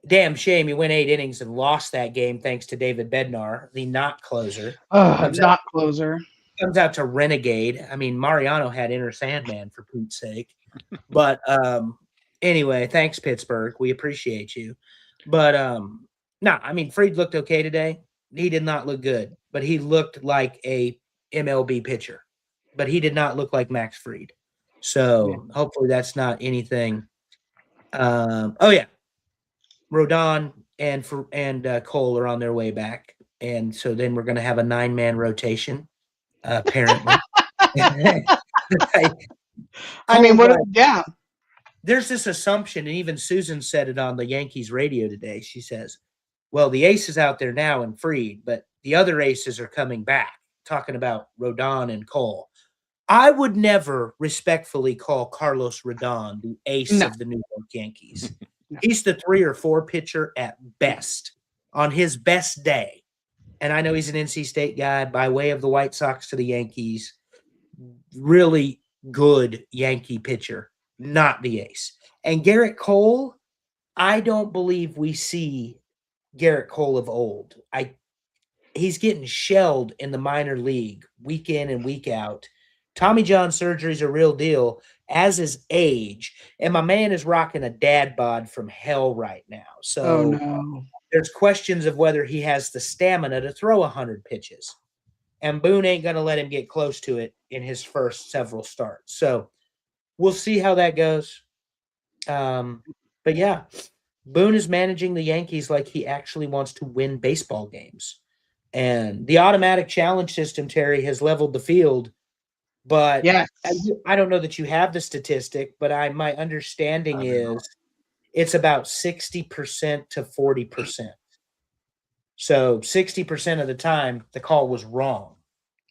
Damn shame he went 8 innings and lost that game thanks to David Bednar, the not closer. Closer. Comes out to renegade. I mean, Mariano had Inner Sandman for Pete's sake. But anyway, thanks, Pittsburgh. We appreciate you. But no, I mean, Fried looked okay today. He did not look good, but he looked like a MLB pitcher. But he did not look like Max Fried. So hopefully that's not anything. Rodon and Cole are on their way back. And so then we're going to have a 9-man rotation, apparently. There's this assumption, and even Susan said it on the Yankees radio today. She says, well, the ace is out there now in Fried, but the other aces are coming back, talking about Rodon and Cole. I would never respectfully call Carlos Rodon the ace of the New York Yankees. He's the 3 or 4 pitcher at best on his best day. And I know he's an NC State guy by way of the White Sox to the Yankees. Really good Yankee pitcher, not the ace. And Garrett Cole, I don't believe we see Garrett Cole of old. He's getting shelled in the minor league week in and week out. Tommy John surgery is a real deal, as is age. And my man is rocking a dad bod from hell right now. So there's questions of whether he has the stamina to throw 100 pitches. And Boone ain't going to let him get close to it in his first several starts. So we'll see how that goes. But yeah, Boone is managing the Yankees like he actually wants to win baseball games. And the automatic challenge system, Terry, has leveled the field. But I don't know that you have the statistic, but my understanding is it's about 60% to 40%. So 60% of the time, the call was wrong.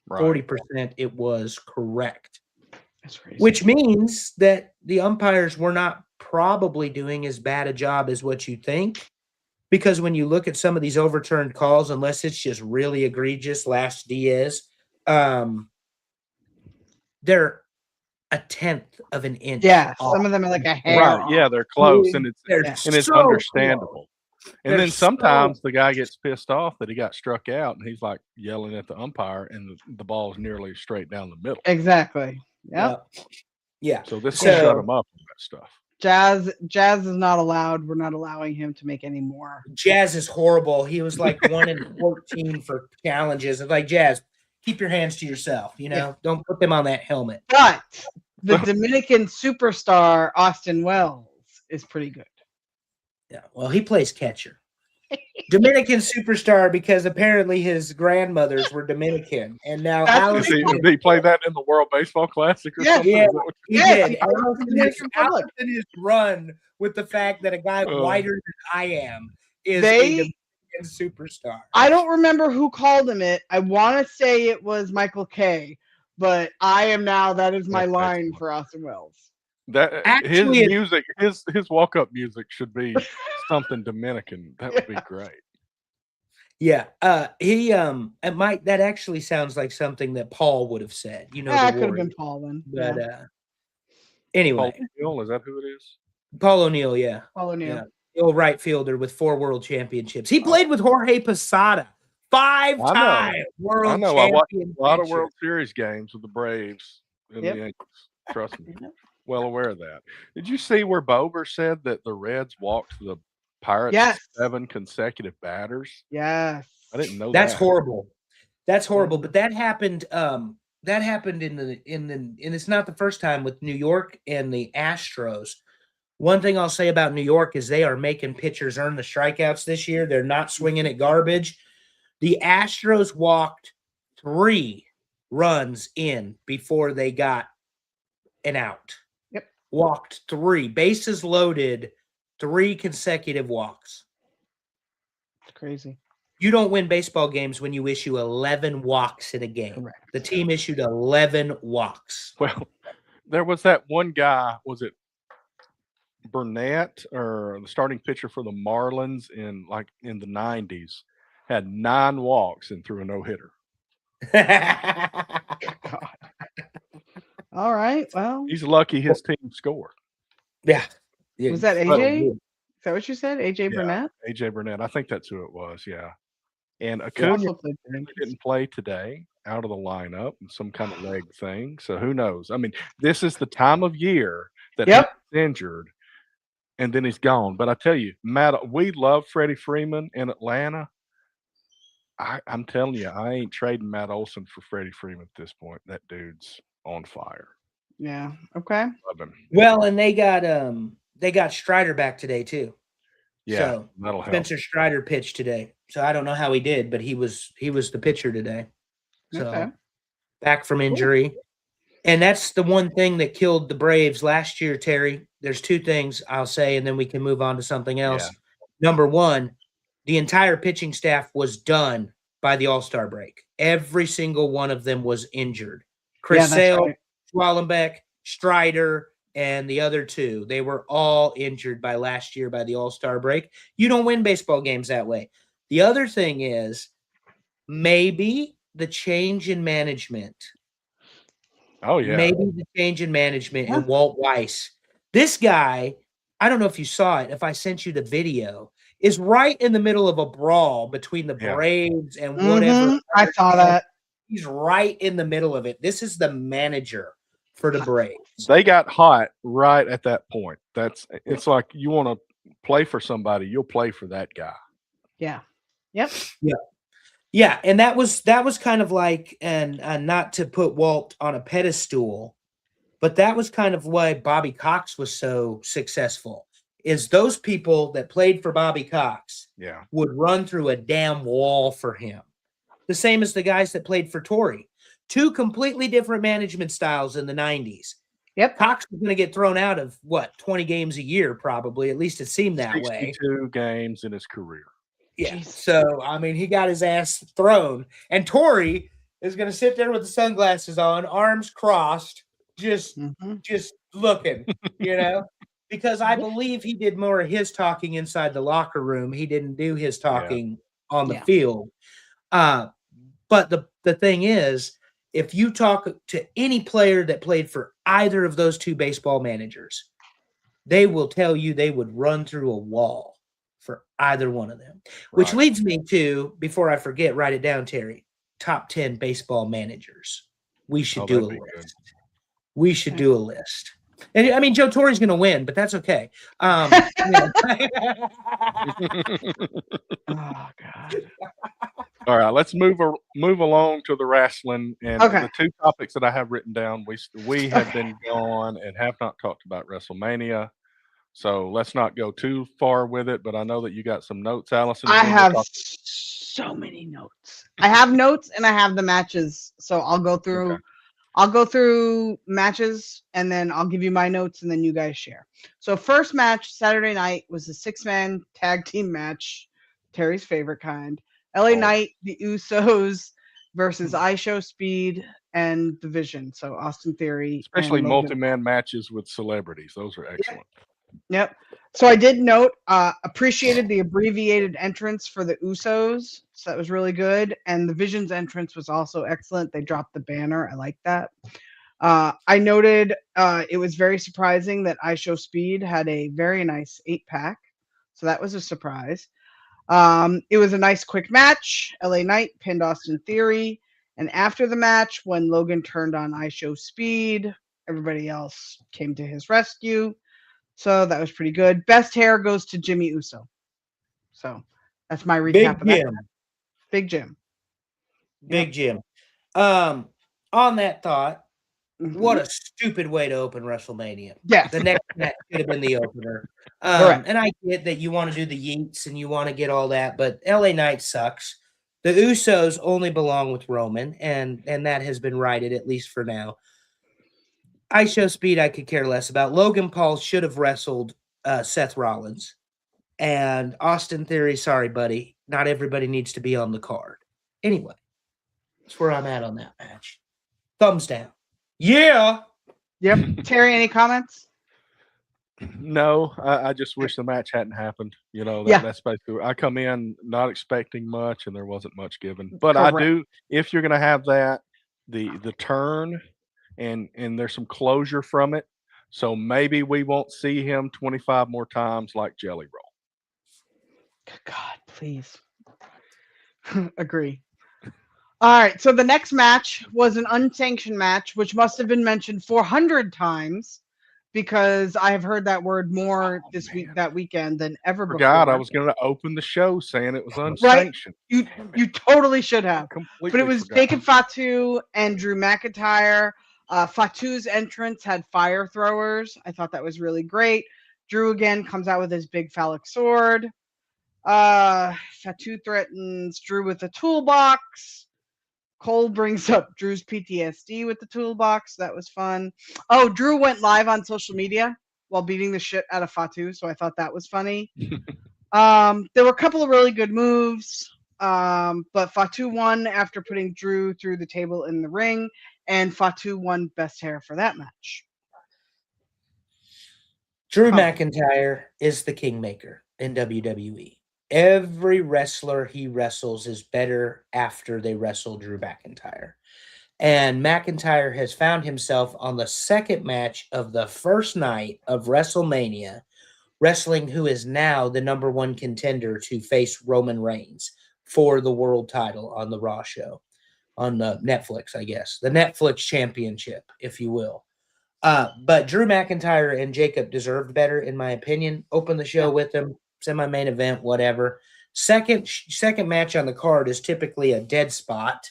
Right. 40% it was correct. That's crazy. Which means that the umpires were not probably doing as bad a job as what you think. Because when you look at some of these overturned calls, unless it's just really egregious, last Diaz, they're a 1/10 of an inch. Yeah, off. some of them are like a hair. Right, yeah, they're close, and it's so understandable. Close. And then sometimes the guy gets pissed off that he got struck out, and he's like yelling at the umpire, and the ball is nearly straight down the middle. Exactly. Yep. Yeah. So this will shut him up on that stuff. Jazz is not allowed. We're not allowing him to make any more. Jazz is horrible. He was like 1 in 14 for challenges. It's like, Jazz, keep your hands to yourself. Don't put them on that helmet. But the Dominican superstar Austin Wells is pretty good. Yeah, well, he plays catcher. Dominican superstar because apparently his grandmothers were Dominican, and now Alison. Did he play that in the World Baseball Classic or something? Yeah, he did. Alison is run with the fact that a guy whiter than I am is a Dominican superstar. I don't remember who called him it. I want to say it was Michael Kay, but that is my line for Austin Wells. His music, his walk-up music should be something Dominican. That would be great. Yeah, that actually sounds like something that Paul would have said. That could have been Paul then. But anyway, Paul O'Neill, is that who it is? Paul O'Neill, yeah. Paul O'Neill, the old right fielder with 4 world championships. He played with Jorge Posada 5-time world champion. I watched a lot of World Series games with the Braves and the Yankees. Trust me. Well aware of that. Did you see where Bober said that the Reds walked the Pirates 7 consecutive batters? Yes. I didn't know That's that. horrible. That's horrible. But that happened in and it's not the first time with New York and the Astros. One thing I'll say about New York is they are making pitchers earn the strikeouts this year. They're not swinging at garbage. The Astros walked 3 runs in before they got an out. Walked 3, bases loaded, 3 consecutive walks. It's crazy. You don't win baseball games when you issue 11 walks in a game. Correct. The team issued 11 walks. Well, There was that one guy, was it Burnett or the starting pitcher for the Marlins in the 90s, had 9 walks and threw a no-hitter. God. All right. Well, He's lucky his team scored. Yeah. was that But- AJ? Is that what you said? AJ Burnett? AJ Burnett. I think that's who it was, yeah. And He Acuna also played for Yankees. didn't play today, out of the lineup, some kind of leg thing. So who knows? I mean, this is the time of year that Yep. he's injured, and then he's gone. But I tell you, Matt, we love Freddie Freeman in Atlanta. I'm telling you, I ain't trading Matt Olson for Freddie Freeman at this point. That dude's on fire. Yeah. Okay. Love him. Well, and they got Strider back today too. Yeah, So that'll help. Spencer Strider pitched today. So I don't know how he did, but he was the pitcher today. So Okay. back from injury. And that's the one thing that killed the Braves last year, Terry. There's 2 things I'll say, and then we can move on to something else. Yeah. Number 1, the entire pitching staff was done by the All-Star break. Every single one of them was injured. Chris that's Sale, right. Schwallenbeck, Strider, and the other 2. They were all injured by last year by the All-Star break. You don't win baseball games that way. The other thing is maybe the change in management. Oh yeah. Maybe the change in management and Walt Weiss. This guy, I don't know if you saw it, if I sent you the video, is right in the middle of a brawl between the Yeah. Braves and whatever. I saw that. He's right in the middle of it. This is the manager for the Braves. They got hot right at that point. It's like you want to play for somebody, you'll play for that guy. Yeah. Yep. Yeah, and that was kind of like, and not to put Walt on a pedestal, but that was kind of why Bobby Cox was so successful. Is those people that played for Bobby Cox Yeah. would run through a damn wall for him. The same as the guys that played for Torrey. 2 completely different management styles in the 90s. Yep. Cox was going to get thrown out of 20 games a year, probably. At least it seemed that way. 62 games in his career. Yeah. Jeez. So, I mean, he got his ass thrown. And Torrey is going to sit there with the sunglasses on, arms crossed, just looking, because I believe he did more of his talking inside the locker room. He didn't do his talking on the field. But the thing is, if you talk to any player that played for either of those 2 baseball managers, they will tell you they would run through a wall for either one of them. Which Right. leads me to, before I forget, write it down, Terry, top 10 baseball managers. We should do a that'd be list. We should do a list. And I mean, Joe Torre's going to win, but that's okay. Oh God. All right, let's move along to the wrestling and Okay. the 2 topics that I have written down. We have been gone and have not talked about WrestleMania, so let's not go too far with it. But I know that you got some notes, Allison. I You wanna have talk- so many notes. I have notes and I have the matches. So I'll go through Okay. I'll go through matches and then I'll give you my notes and then you guys share. So first match Saturday night was a 6-man tag team match, Terry's favorite kind. LA Oh. Knight, the Usos versus iShow Speed and the Vision. So Austin Theory, especially and Logan. multi-man matches with celebrities. Those are excellent. Yep. So I did note, appreciated the abbreviated entrance for the Usos. So that was really good. And the Vision's entrance was also excellent. They dropped the banner. I like that. I noted it was very surprising that iShow Speed had a very nice 8-pack. So that was a surprise. It was a nice quick match. LA Knight pinned Austin Theory. And after the match, when Logan turned on iShow Speed, everybody else came to his rescue. So that was pretty good. Best hair goes to Jimmy Uso. So that's my recap of that. Jim. Big Jim. Big Jim. On that thought, Mhm. what a stupid way to open WrestleMania. Yes. The next match should have been the opener. Correct. And I get that you want to do the yeets and you want to get all that, but LA Knight sucks. The Usos only belong with Roman, and that has been righted, at least for now. iShow Speed I could care less about. Logan Paul should have wrestled Seth Rollins. And Austin Theory, sorry, buddy. Not everybody needs to be on the card. Anyway, that's where I'm at on that match. Thumbs down. Yeah. Yep. Terry, any comments? No, I just wish the match hadn't happened. Yeah. That's basically. I come in not expecting much, and there wasn't much given. But I Correct. do, if you're going to have that, the turn, and there's some closure from it. So maybe we won't see him 25 more times like Jelly Roll. God, please. Agree. All right. So the next match was an unsanctioned match, which must have been mentioned 400 times because I have heard that word more that weekend than ever Forgot before. I was going to open the show saying it was Right. unsanctioned. You totally should have. Completely But it was forgot. Bacon Fatu and Drew McIntyre. Fatu's entrance had fire throwers. I thought that was really great. Drew again comes out with his big phallic sword. Fatu threatens Drew with a toolbox. Cole brings up Drew's PTSD with the toolbox. That was fun. Oh, Drew went live on social media while beating the shit out of Fatu, so I thought that was funny. There were a couple of really good moves, but Fatu won after putting Drew through the table in the ring, and Fatu won best hair for that match. Drew McIntyre is the kingmaker in WWE. Every wrestler he wrestles is better after they wrestle Drew McIntyre. And McIntyre has found himself on the second match of the first night of WrestleMania, wrestling who is now the number one contender to face Roman Reigns for the world title on the Raw show, on the Netflix, I guess. The Netflix championship, if you will. But Drew McIntyre and Jacob deserved better, in my opinion. Open the show with him. Semi-main event, whatever. Second match on the card is typically a dead spot.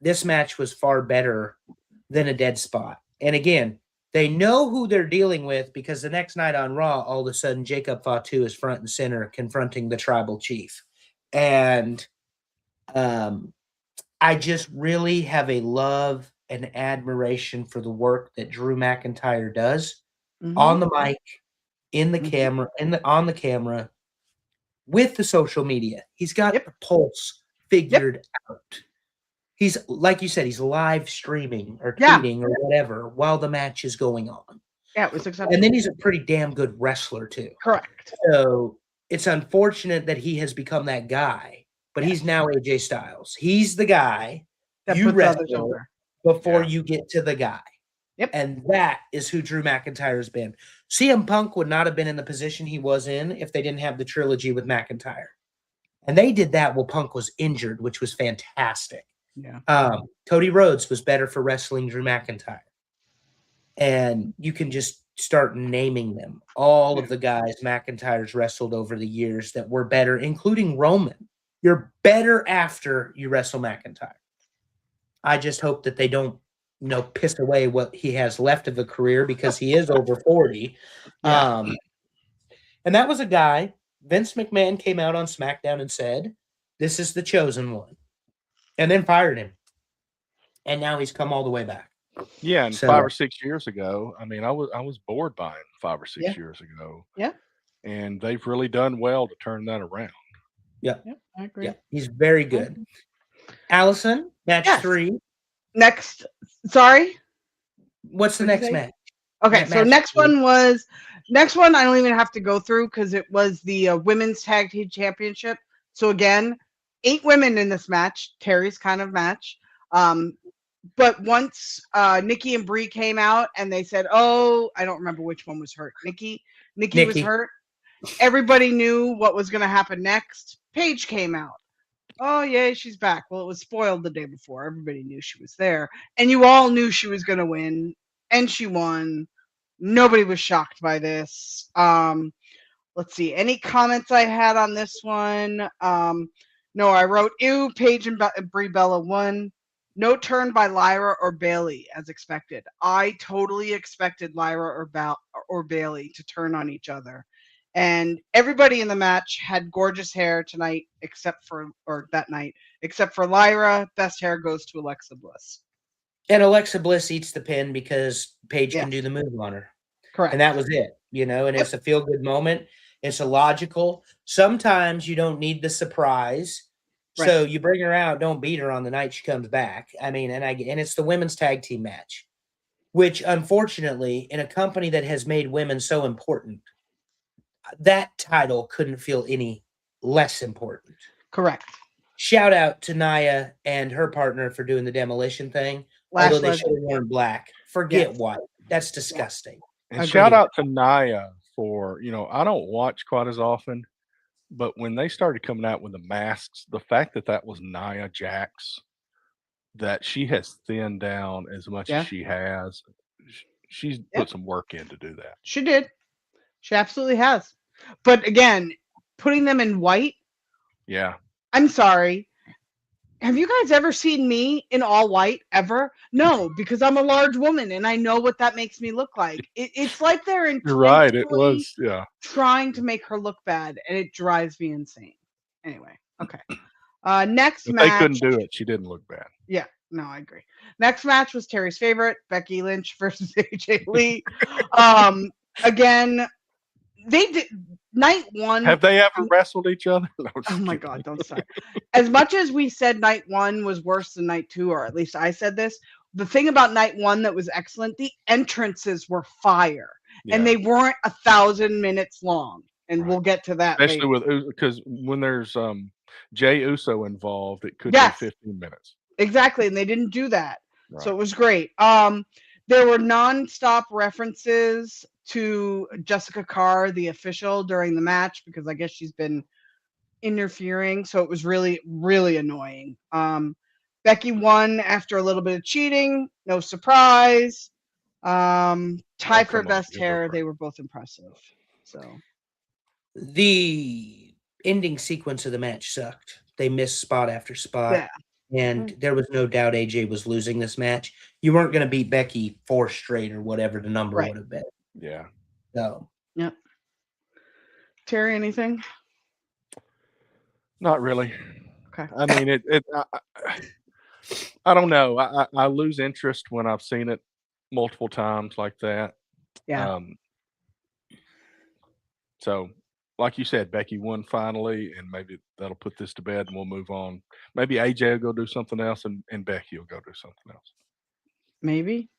This match was far better than a dead spot. And again, they know who they're dealing with because the next night on Raw, all of a sudden, Jacob Fatu is front and center confronting the tribal chief. And I just really have a love and admiration for the work that Drew McIntyre does on the mic, in the camera, on the camera, with the social media. He's got the pulse figured out. He's, like you said, he's live streaming or tweeting or whatever while the match is going on. Yeah, it was exceptional. And then he's a pretty damn good wrestler too. Correct. So it's unfortunate that he has become that guy, but he's now AJ Styles. He's the guy that you puts others wrestle over before you get to the guy. Yep. And that is who Drew McIntyre has been. CM Punk would not have been in the position he was in if they didn't have the trilogy with McIntyre. And they did that while Punk was injured, which was fantastic. Yeah. Cody Rhodes was better for wrestling Drew McIntyre. And you can just start naming them. All of the guys McIntyre's wrestled over the years that were better, including Roman. You're better after you wrestle McIntyre. I just hope that they don't piss away what he has left of a career because he is over 40. And that was a guy, Vince McMahon came out on SmackDown and said, this is the chosen one. And then fired him. And now he's come all the way back. Yeah, and 5 or 6 years ago, I mean, I was bored by him 5 or 6 years ago. Yeah. And they've really done well to turn that around. Yeah. I agree. Yeah, he's very good. Allison, match 3. Next, sorry? What's the next match? Okay, so next one, I don't even have to go through because it was the Women's Tag Team Championship. So again, 8 women in this match, Terry's kind of match. But once Nikki and Brie came out and they said, oh, I don't remember which one was hurt. Nikki was hurt. Everybody knew what was going to happen next. Paige came out. Oh, yay, she's back. Well, it was spoiled the day before. Everybody knew she was there. And you all knew she was going to win. And she won. Nobody was shocked by this. Let's see. Any comments I had on this one? No, I wrote, ew, Paige and Brie Bella won. No turn by Lyra or Bailey, as expected. I totally expected Lyra or Bailey to turn on each other. And everybody in the match had gorgeous hair tonight, except for Lyra. Best hair goes to Alexa Bliss. And Alexa Bliss eats the pin because Paige can do the move on her. Correct. And that was it, and it's a feel-good moment. It's a logical. Sometimes you don't need the surprise. Right. So you bring her out, don't beat her on the night she comes back. I mean, and it's the women's tag team match. which unfortunately, in a company that has made women so important, that title couldn't feel any less important. Correct. Shout out to Nia and her partner for doing the demolition thing. Lash Although they Legend. should have worn black. Forget Yes. white. That's disgusting. And Agreed. shout out to Nia for, I don't watch quite as often, but when they started coming out with the masks, the fact that that was Nia Jax, that she has thinned down as much Yeah. as she has, she's put some work in to do that. She did. She absolutely has. But again, putting them in white, Yeah. I'm sorry. Have you guys ever seen me in all white ever? No, because I'm a large woman and I know what that makes me look like. It's like they're You're right. It intentionally was, yeah. trying to make her look bad, and it drives me insane. Anyway, okay. Next If match. they couldn't do it, she didn't look bad. Yeah, no, I agree. Next match was Terry's favorite, Becky Lynch versus AJ Lee. Again, they did night one. Have they ever wrestled each other? No, Oh just my kidding. God, don't start. As much as we said night one was worse than night two, or at least I said this, the thing about night one that was excellent, the entrances were fire. And Yeah. they weren't 1,000 minutes long. And Right. we'll get to that Especially later. because when there's Jay Uso involved, it could Yes. be 15 minutes. Exactly, and they didn't do that. Right. So it was great. There were nonstop references to Jessica Carr, the official, during the match, because I guess she's been interfering. So it was really, really annoying. Becky won after a little bit of cheating. No surprise. Tie for come on, best give her a hair. break. They were both impressive. So The ending sequence of the match sucked. They missed spot after spot. yeah. And there was no doubt AJ was losing this match. You weren't going to beat Becky 4 straight or whatever the number Right. would have been. Yeah. So, Yep. Terry, anything? Not really. Okay. I mean, I don't know. I lose interest when I've seen it multiple times like that. Yeah. So, like you said, Becky won finally, and maybe that'll put this to bed, and we'll move on. Maybe AJ will go do something else, and Becky will go do something else. Maybe.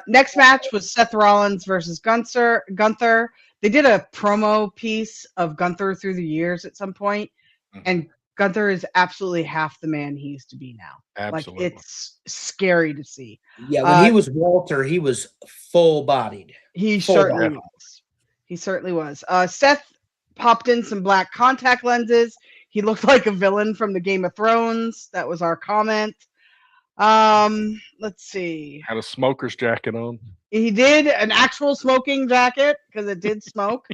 Next match was Seth Rollins versus Gunther. They did a promo piece of Gunther through the years at some point, and Gunther is absolutely half the man he used to be now. Absolutely. Like, it's scary to see. yeah, when he was Walter, he was full-bodied. He Full certainly body. was. He certainly was. Seth popped in some black contact lenses. He looked like a villain from the Game of Thrones. That was our comment. Let's see. Had a smoker's jacket on. He did an actual smoking jacket because it did smoke.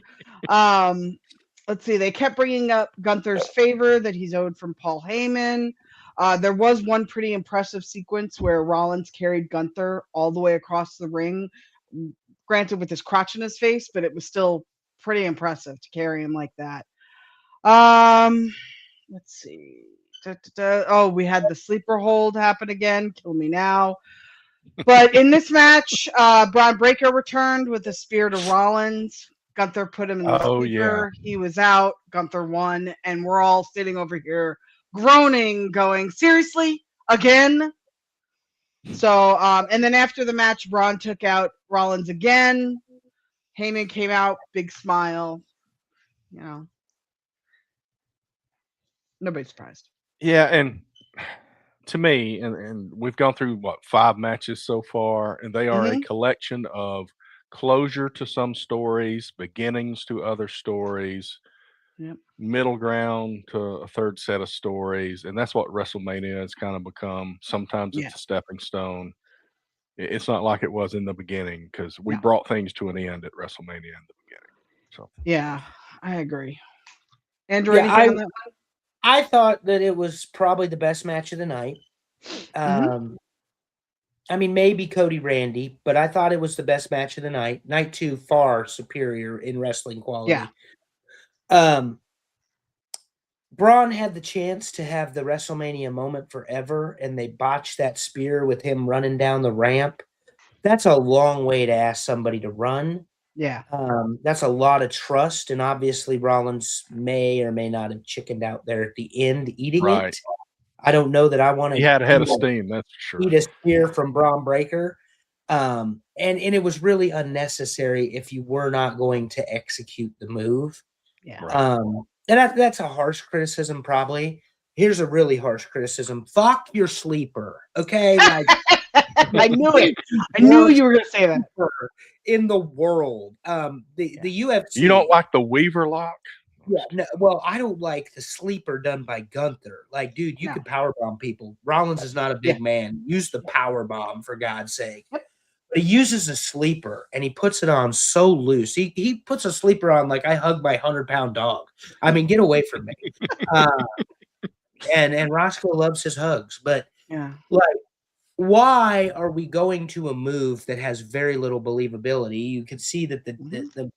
Let's see. They kept bringing up Gunther's favor that he's owed from Paul Heyman. There was one pretty impressive sequence where Rollins carried Gunther all the way across the ring, granted with his crotch in his face, but it was still pretty impressive to carry him like that. Let's see. Oh, we had the sleeper hold happen again. Kill me now. But in this match, Braun Breaker returned with a spear to Rollins. Gunther put him in the sleeper. Yeah. He was out. Gunther won. And we're all sitting over here groaning, going, seriously? Again? So, and then after the match, Braun took out Rollins again. Heyman came out, big smile. You know, nobody's surprised. Yeah, and to me, and we've gone through, 5 matches so far, and they are a collection of closure to some stories, beginnings to other stories, middle ground to a third set of stories, and that's what WrestleMania has kind of become. Sometimes it's a stepping stone. It's not like it was in the beginning, because we brought things to an end at WrestleMania in the beginning. So yeah, I agree. Andrew, anything on that one? I thought that it was probably the best match of the night. I mean, maybe Cody Randy, but I thought it was the best match of the night. Night 2, far superior in wrestling quality. Yeah. Braun had the chance to have the WrestleMania moment forever, and they botched that spear with him running down the ramp. That's a long way to ask somebody to run. Yeah. That's a lot of trust, and obviously Rollins may or may not have chickened out there at the end eating it. I don't know that I want to. He had a head of steam, that's for sure. Eat a spear from Braun Breaker. And it was really unnecessary if you were not going to execute the move. Yeah. And that's a harsh criticism, probably. Here's a really harsh criticism. Fuck your sleeper. Okay. Like, I knew it. I knew you were going to say that. In the world. The UFC. You don't like the Weaver lock? Yeah, no, well, I don't like the sleeper done by Gunther. Like, dude, you could powerbomb people. Rollins is not a big man. Use the powerbomb, for God's sake. But he uses a sleeper, and he puts it on so loose. He puts a sleeper on like I hug my 100-pound dog. I mean, get away from me. And Roscoe loves his hugs. But, like, why are we going to a move that has very little believability? You can see that the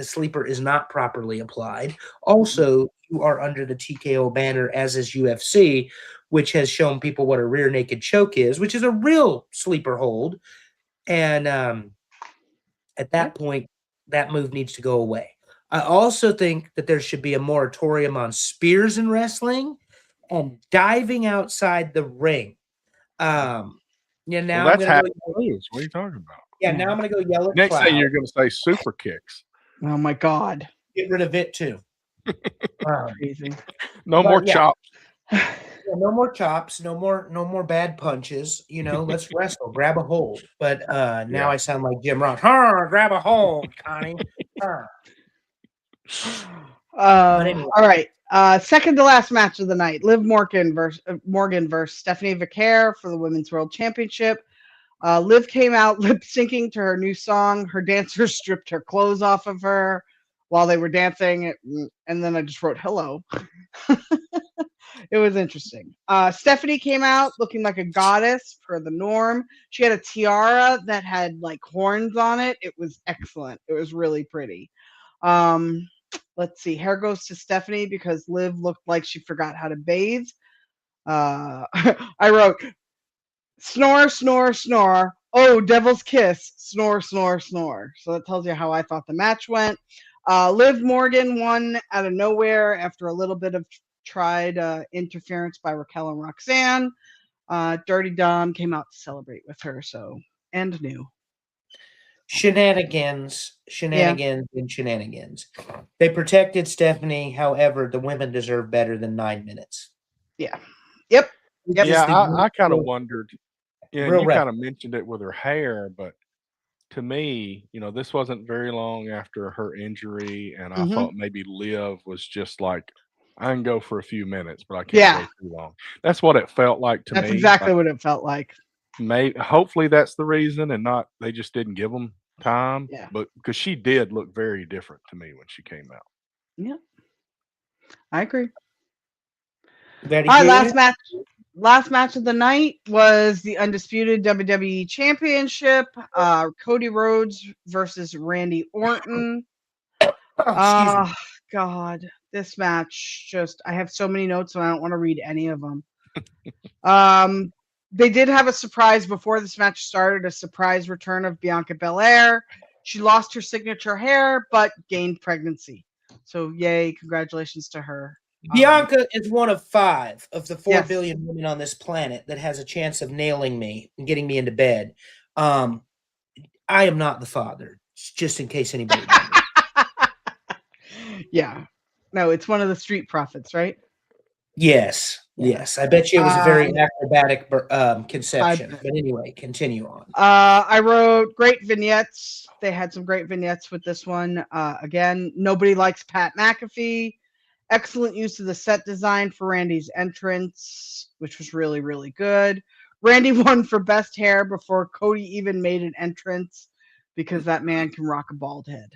sleeper is not properly applied. Also, you are under the TKO banner, as is UFC, which has shown people what a rear naked choke is, which is a real sleeper hold. And at that point, that move needs to go away. I also think that there should be a moratorium on spears in wrestling and diving outside the ring. Now that's half moves. What are you talking about? Yeah, now I'm going to go yellow. Next thing you're going to say super kicks. Oh my God! Get rid of it too. Crazy. No more chops. Yeah, no more chops. No more bad punches. You know, let's wrestle. Grab a hold. But now I sound like Jim Ross. Grab a hold, Connie. Anyway. All right. Second to last match of the night: Liv Morgan versus Stephanie Vicaire for the Women's World Championship. Liv came out lip syncing to her new song. Her dancers stripped her clothes off of her while they were dancing, and then I just wrote hello. It was interesting. Stephanie came out looking like a goddess per the norm. She had a tiara that had like horns on it. It was excellent. It was really pretty. Let's see. Hair goes to Stephanie because Liv looked like she forgot how to bathe. I wrote, snore, snore, snore. Oh, devil's kiss. Snore, snore, snore. So that tells you how I thought the match went. Liv Morgan won out of nowhere after a little bit of tried interference by Raquel and Roxanne. Dirty Dom came out to celebrate with her. So, and new. Shenanigans. And shenanigans. They protected Stephanie. However, the women deserve better than 9 minutes. Yeah. Yep. Yeah, I kind of wondered. Yeah, you kind of mentioned it with her hair, but to me, this wasn't very long after her injury, and I thought maybe Liv was just like, I can go for a few minutes, but I can't go too long. That's what it felt like to me. That's exactly what it felt like. Hopefully that's the reason, and not they just didn't give them time. Yeah. But because she did look very different to me when she came out. Yeah, I agree. Very All right, last match of the night was the undisputed WWE Championship. Cody Rhodes versus Randy Orton. Oh God, this match I have so many notes and I don't want to read any of them. They did have a surprise before this match started, a surprise return of Bianca Belair. She lost her signature hair, but gained pregnancy. So yay, congratulations to her. Bianca is one of 5 of the 4 billion women on this planet that has a chance of nailing me and getting me into bed. I am not the father, just in case anybody Yeah. No, it's one of the Street Profits, right? Yes. Yes. I bet you it was a very acrobatic conception. But anyway, continue on. I wrote great vignettes. They had some great vignettes with this one. Again, nobody likes Pat McAfee. Excellent use of the set design for Randy's entrance, which was really, really good. Randy won for best hair before Cody even made an entrance because that man can rock a bald head.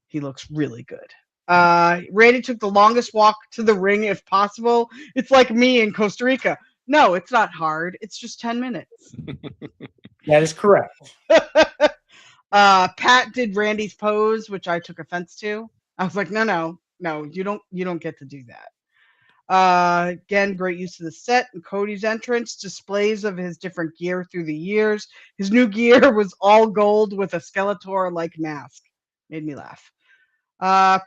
He looks really good. Randy took the longest walk to the ring if possible. It's like me in Costa Rica. No, it's not hard. It's just 10 minutes. That is correct. Pat did Randy's pose, which I took offense to. I was like, no, you don't get to do that. Again, great use of the set and Cody's entrance, displays of his different gear through the years. His new gear was all gold with a Skeletor-like mask. Made me laugh.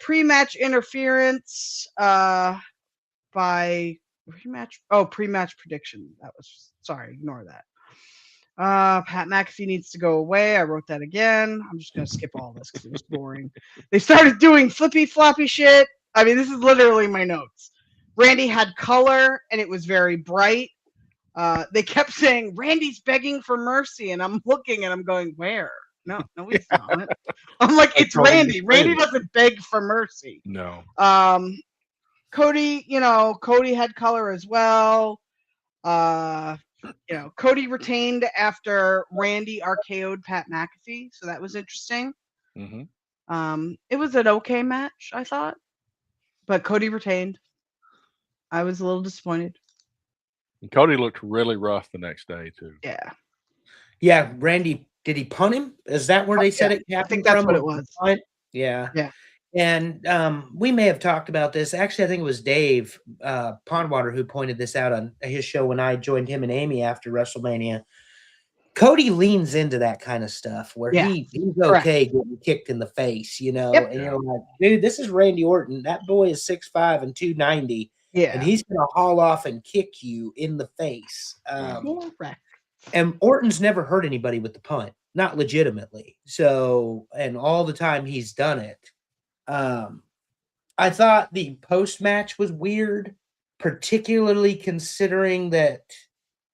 Pre-match interference by pre-match prediction. Ignore that. Pat McAfee needs to go away. I wrote that again. I'm just gonna skip all this because it was boring. They started doing flippy floppy shit. I mean, this is literally my notes. Randy had color and it was very bright. They kept saying Randy's begging for mercy, and I'm looking and I'm going, where? No, he's not. I'm like, it's Randy. Randy doesn't beg for mercy. No. Cody, Cody had color as well. Cody retained after Randy RKO'd Pat McAfee, so that was interesting. Mm-hmm. It was an okay match, I thought, but Cody retained. I was a little disappointed. And Cody looked really rough the next day too. Yeah. Yeah, Randy, did he punt him? Is that where they said it happened? I think that's what it was. Yeah. Yeah. And we may have talked about this. Actually, I think it was Dave Pondwater who pointed this out on his show when I joined him and Amy after WrestleMania. Cody leans into that kind of stuff where he's okay getting kicked in the face, Yep. and you're like, dude, this is Randy Orton. That boy is 6'5" and 290. Yeah. And he's going to haul off and kick you in the face. Correct. And Orton's never hurt anybody with the punt, not legitimately. So, and all the time he's done it. I thought the post-match was weird, particularly considering that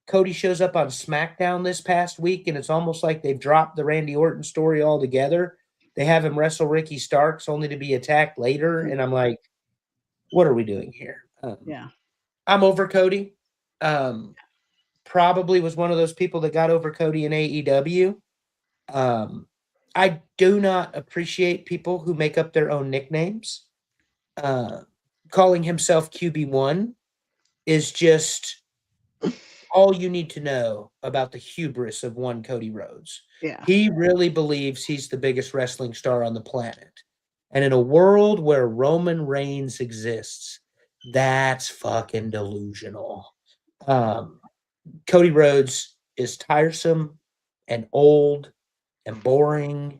Cody shows up on SmackDown this past week, and it's almost like they've dropped the Randy Orton story altogether. They have him wrestle Ricky Starks only to be attacked later, and I'm like, what are we doing here? I'm over Cody. Probably was one of those people that got over Cody in AEW. I do not appreciate people who make up their own nicknames. Calling himself QB1 is just all you need to know about the hubris of one Cody Rhodes. Yeah. He really believes he's the biggest wrestling star on the planet. And in a world where Roman Reigns exists, that's fucking delusional. Cody Rhodes is tiresome and old and boring,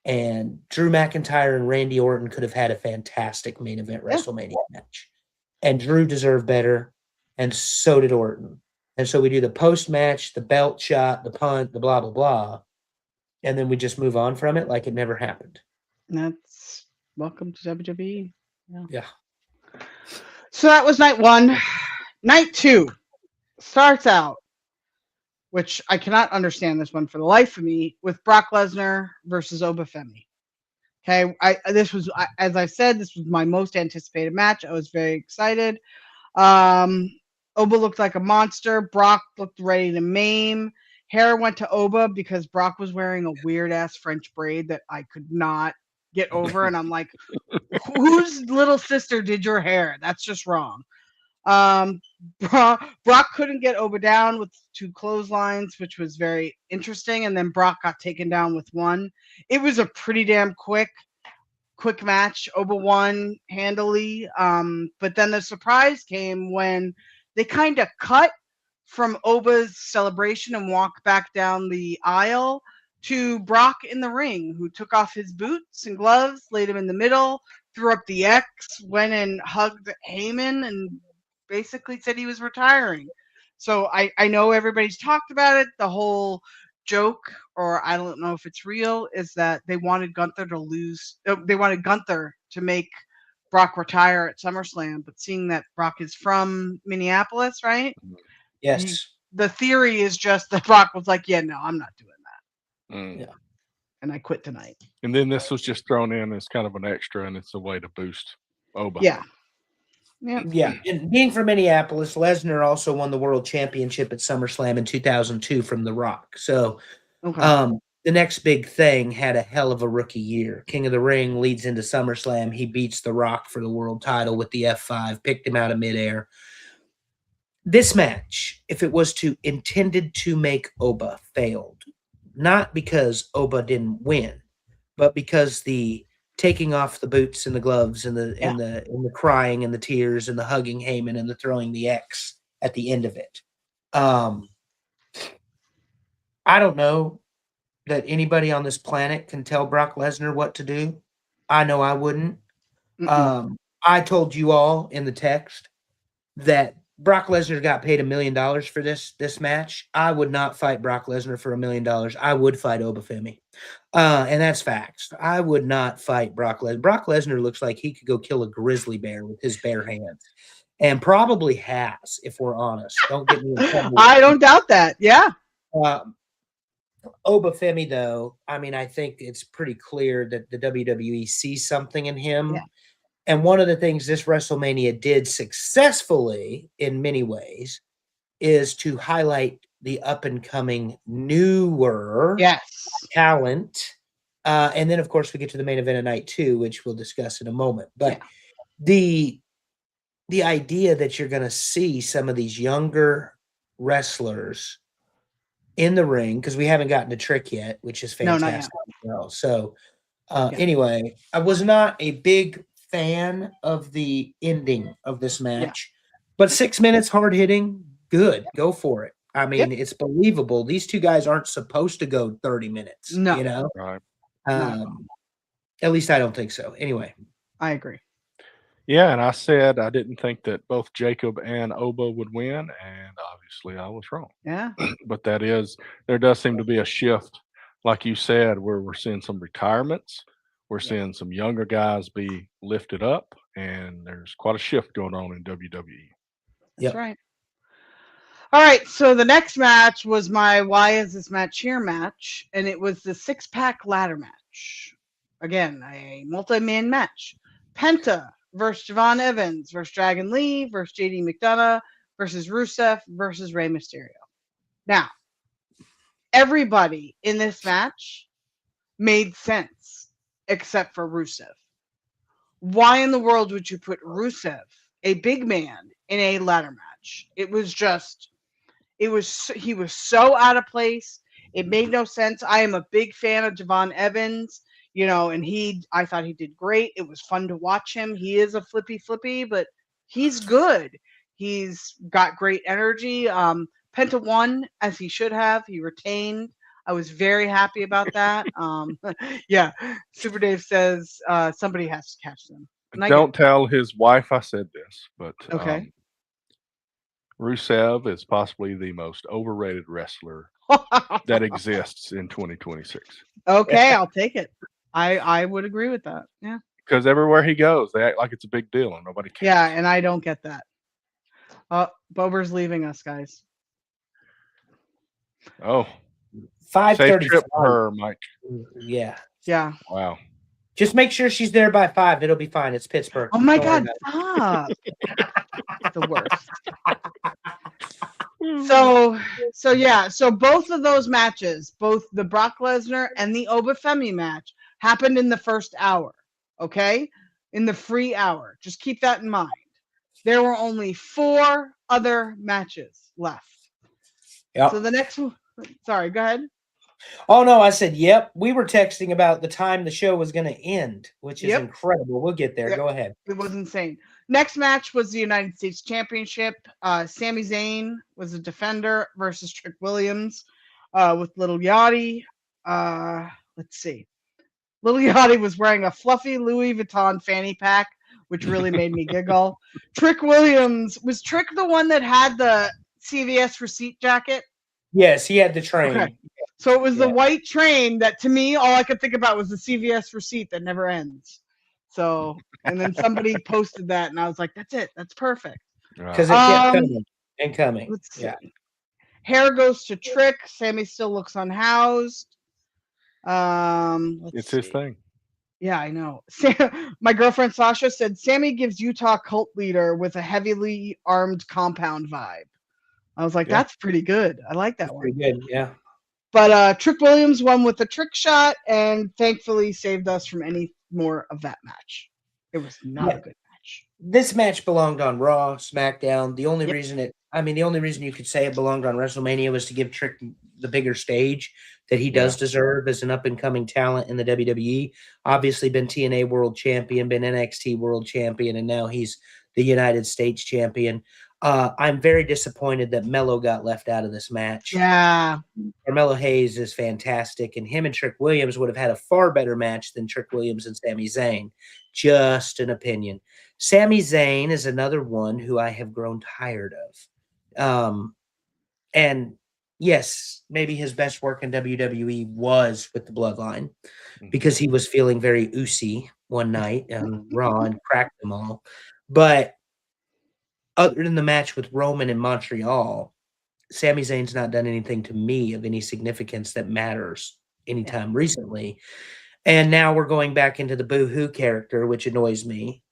and Drew McIntyre and Randy Orton could have had a fantastic main event WrestleMania match. And Drew deserved better, and so did Orton. And so we do the post-match, the belt shot, the punt, the blah, blah, blah, and then we just move on from it like it never happened. That's welcome to WWE. Yeah. So that was night one. Night two starts out, which I cannot understand this one for the life of me, with Brock Lesnar versus Oba Femi. Okay, as I said, this was my most anticipated match. I was very excited. Oba looked like a monster. Brock looked ready to maim. Hair went to Oba because Brock was wearing a weird ass French braid that I could not get over, and I'm like, whose little sister did your hair? That's just wrong. Brock couldn't get Oba down with 2 clotheslines, which was very interesting, and then Brock got taken down with 1. It was a pretty damn quick match. Oba won handily, but then the surprise came when they kind of cut from Oba's celebration and walked back down the aisle to Brock in the ring, who took off his boots and gloves, laid him in the middle, threw up the X, went and hugged Heyman, and basically said he was retiring. So I know everybody's talked about it. The whole joke, or I don't know if it's real, is that they wanted Gunther to lose. They wanted Gunther to make Brock retire at SummerSlam, but seeing that Brock is from Minneapolis, right? Yes. The theory is just that Brock was like, yeah, no, I'm not doing that. Yeah. And I quit tonight. And then this was just thrown in as kind of an extra, and it's a way to boost Oba. Yeah. Yeah. And being from Minneapolis, Lesnar also won the world championship at SummerSlam in 2002 from The Rock. So the next big thing had a hell of a rookie year. King of the Ring leads into SummerSlam. He beats The Rock for the world title with the F5, picked him out of midair. This match, if it was intended to make Oba, failed. Not because Oba didn't win, but because the taking off the boots and the gloves and the crying and the tears and the hugging Heyman and the throwing the X at the end of it. I don't know that anybody on this planet can tell Brock Lesnar what to do. I know I wouldn't. I told you all in the text that Brock Lesnar got paid $1 million for this match. I would not fight Brock Lesnar for $1 million. I would fight Obafemi. And that's facts. I would not fight Brock Lesnar. Brock Lesnar looks like he could go kill a grizzly bear with his bare hands. And probably has, if we're honest. Don't get me in trouble. I don't doubt that. Yeah. Obafemi, though, I mean, I think it's pretty clear that the WWE sees something in him. Yeah. And one of the things this WrestleMania did successfully in many ways is to highlight the up-and-coming newer talent. And then, of course, we get to the main event of night 2, which we'll discuss in a moment. But the idea that you're going to see some of these younger wrestlers in the ring, because we haven't gotten to Trick yet, which is fantastic. So anyway, I was not a big fan of the ending of this match, but 6 minutes hard hitting, good. Go for it. I mean, it's believable. These two guys aren't supposed to go 30 minutes. No. You know? Right. At least I don't think so. Anyway. I agree. Yeah, and I said I didn't think that both Jacob and Oba would win, and obviously I was wrong. Yeah. But there does seem to be a shift, like you said, where we're seeing some retirements. We're seeing some younger guys be lifted up, and there's quite a shift going on in WWE. That's right. All right, so the next match was my Why Is This Match Here match, and it was the 6-pack ladder match. Again, a multi-man match. Penta versus Javon Evans versus Dragon Lee versus JD McDonough versus Rusev versus Rey Mysterio. Now, everybody in this match made sense except for Rusev. Why in the world would you put Rusev, a big man, in a ladder match? He was so out of place. It made no sense. I am a big fan of Javon Evans, and I thought he did great. It was fun to watch him. He is a flippy, but he's good. He's got great energy. Penta won as he should have. He retained. I was very happy about that. Yeah. Super Dave says somebody has to catch them. Don't tell his wife I said this, but okay. Rusev is possibly the most overrated wrestler that exists in 2026. Okay, I'll take it. I would agree with that. Yeah. Because everywhere he goes, they act like it's a big deal and nobody cares. Yeah, and I don't get that. Bober's leaving us, guys. Oh. 5:30. Safe trip for her, Mike. Yeah. Yeah. Wow. Just make sure she's there by 5. It'll be fine. It's Pittsburgh. Oh my God! Stop. The worst. So yeah. So both of those matches, both the Brock Lesnar and the Obafemi match, happened in the first hour. Okay, in the free hour. Just keep that in mind. There were only 4 other matches left. Yep. So the next one. Sorry, go ahead. Oh, no, I said, yep. We were texting about the time the show was going to end, which is incredible. We'll get there. Yep. Go ahead. It was insane. Next match was the United States Championship. Sami Zayn was a defender versus Trick Williams with Little Yachty. Let's see. Little Yachty was wearing a fluffy Louis Vuitton fanny pack, which really made me giggle. Trick Williams, was Trick the one that had the CVS receipt jacket? Yes, he had the train. Okay. So it was the white train that, to me, all I could think about was the CVS receipt that never ends. So, and then somebody posted that, and I was like, that's it. That's perfect. Because it kept coming and coming. Let's see. Hair goes to Trick. Sammy still looks unhoused. It's his thing. Yeah, I know. My girlfriend Sasha said Sammy gives Utah cult leader with a heavily armed compound vibe. I was like, that's pretty good. I like that one. Pretty good, yeah. But Trick Williams won with a trick shot and thankfully saved us from any more of that match. It was not a good match. This match belonged on Raw, SmackDown. The only reason you could say it belonged on WrestleMania was to give Trick the bigger stage that he does deserve as an up-and-coming talent in the WWE. Obviously been TNA World Champion, been NXT World Champion, and now he's the United States Champion. I'm very disappointed that Mello got left out of this match. Yeah. Carmelo Hayes is fantastic, and him and Trick Williams would have had a far better match than Trick Williams and Sami Zayn. Just an opinion. Sami Zayn is another one who I have grown tired of. And yes, maybe his best work in WWE was with the Bloodline because he was feeling very oozy one night on Raw and cracked them all. But other than the match with Roman in Montreal, Sami Zayn's not done anything to me of any significance that matters anytime recently. And now we're going back into the boo-hoo character, which annoys me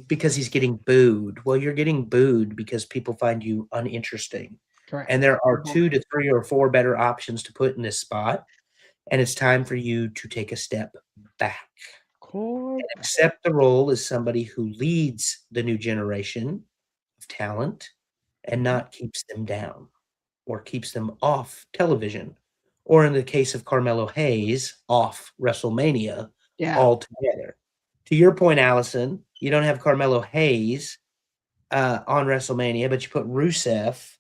because he's getting booed. Well, you're getting booed because people find you uninteresting. Correct. And there are 2 to 3 or 4 better options to put in this spot. And it's time for you to take a step back. Cool. And accept the role as somebody who leads the new generation of talent and not keeps them down or keeps them off television. Or in the case of Carmelo Hayes, off WrestleMania altogether. To your point, Alison, you don't have Carmelo Hayes on WrestleMania, but you put Rusev,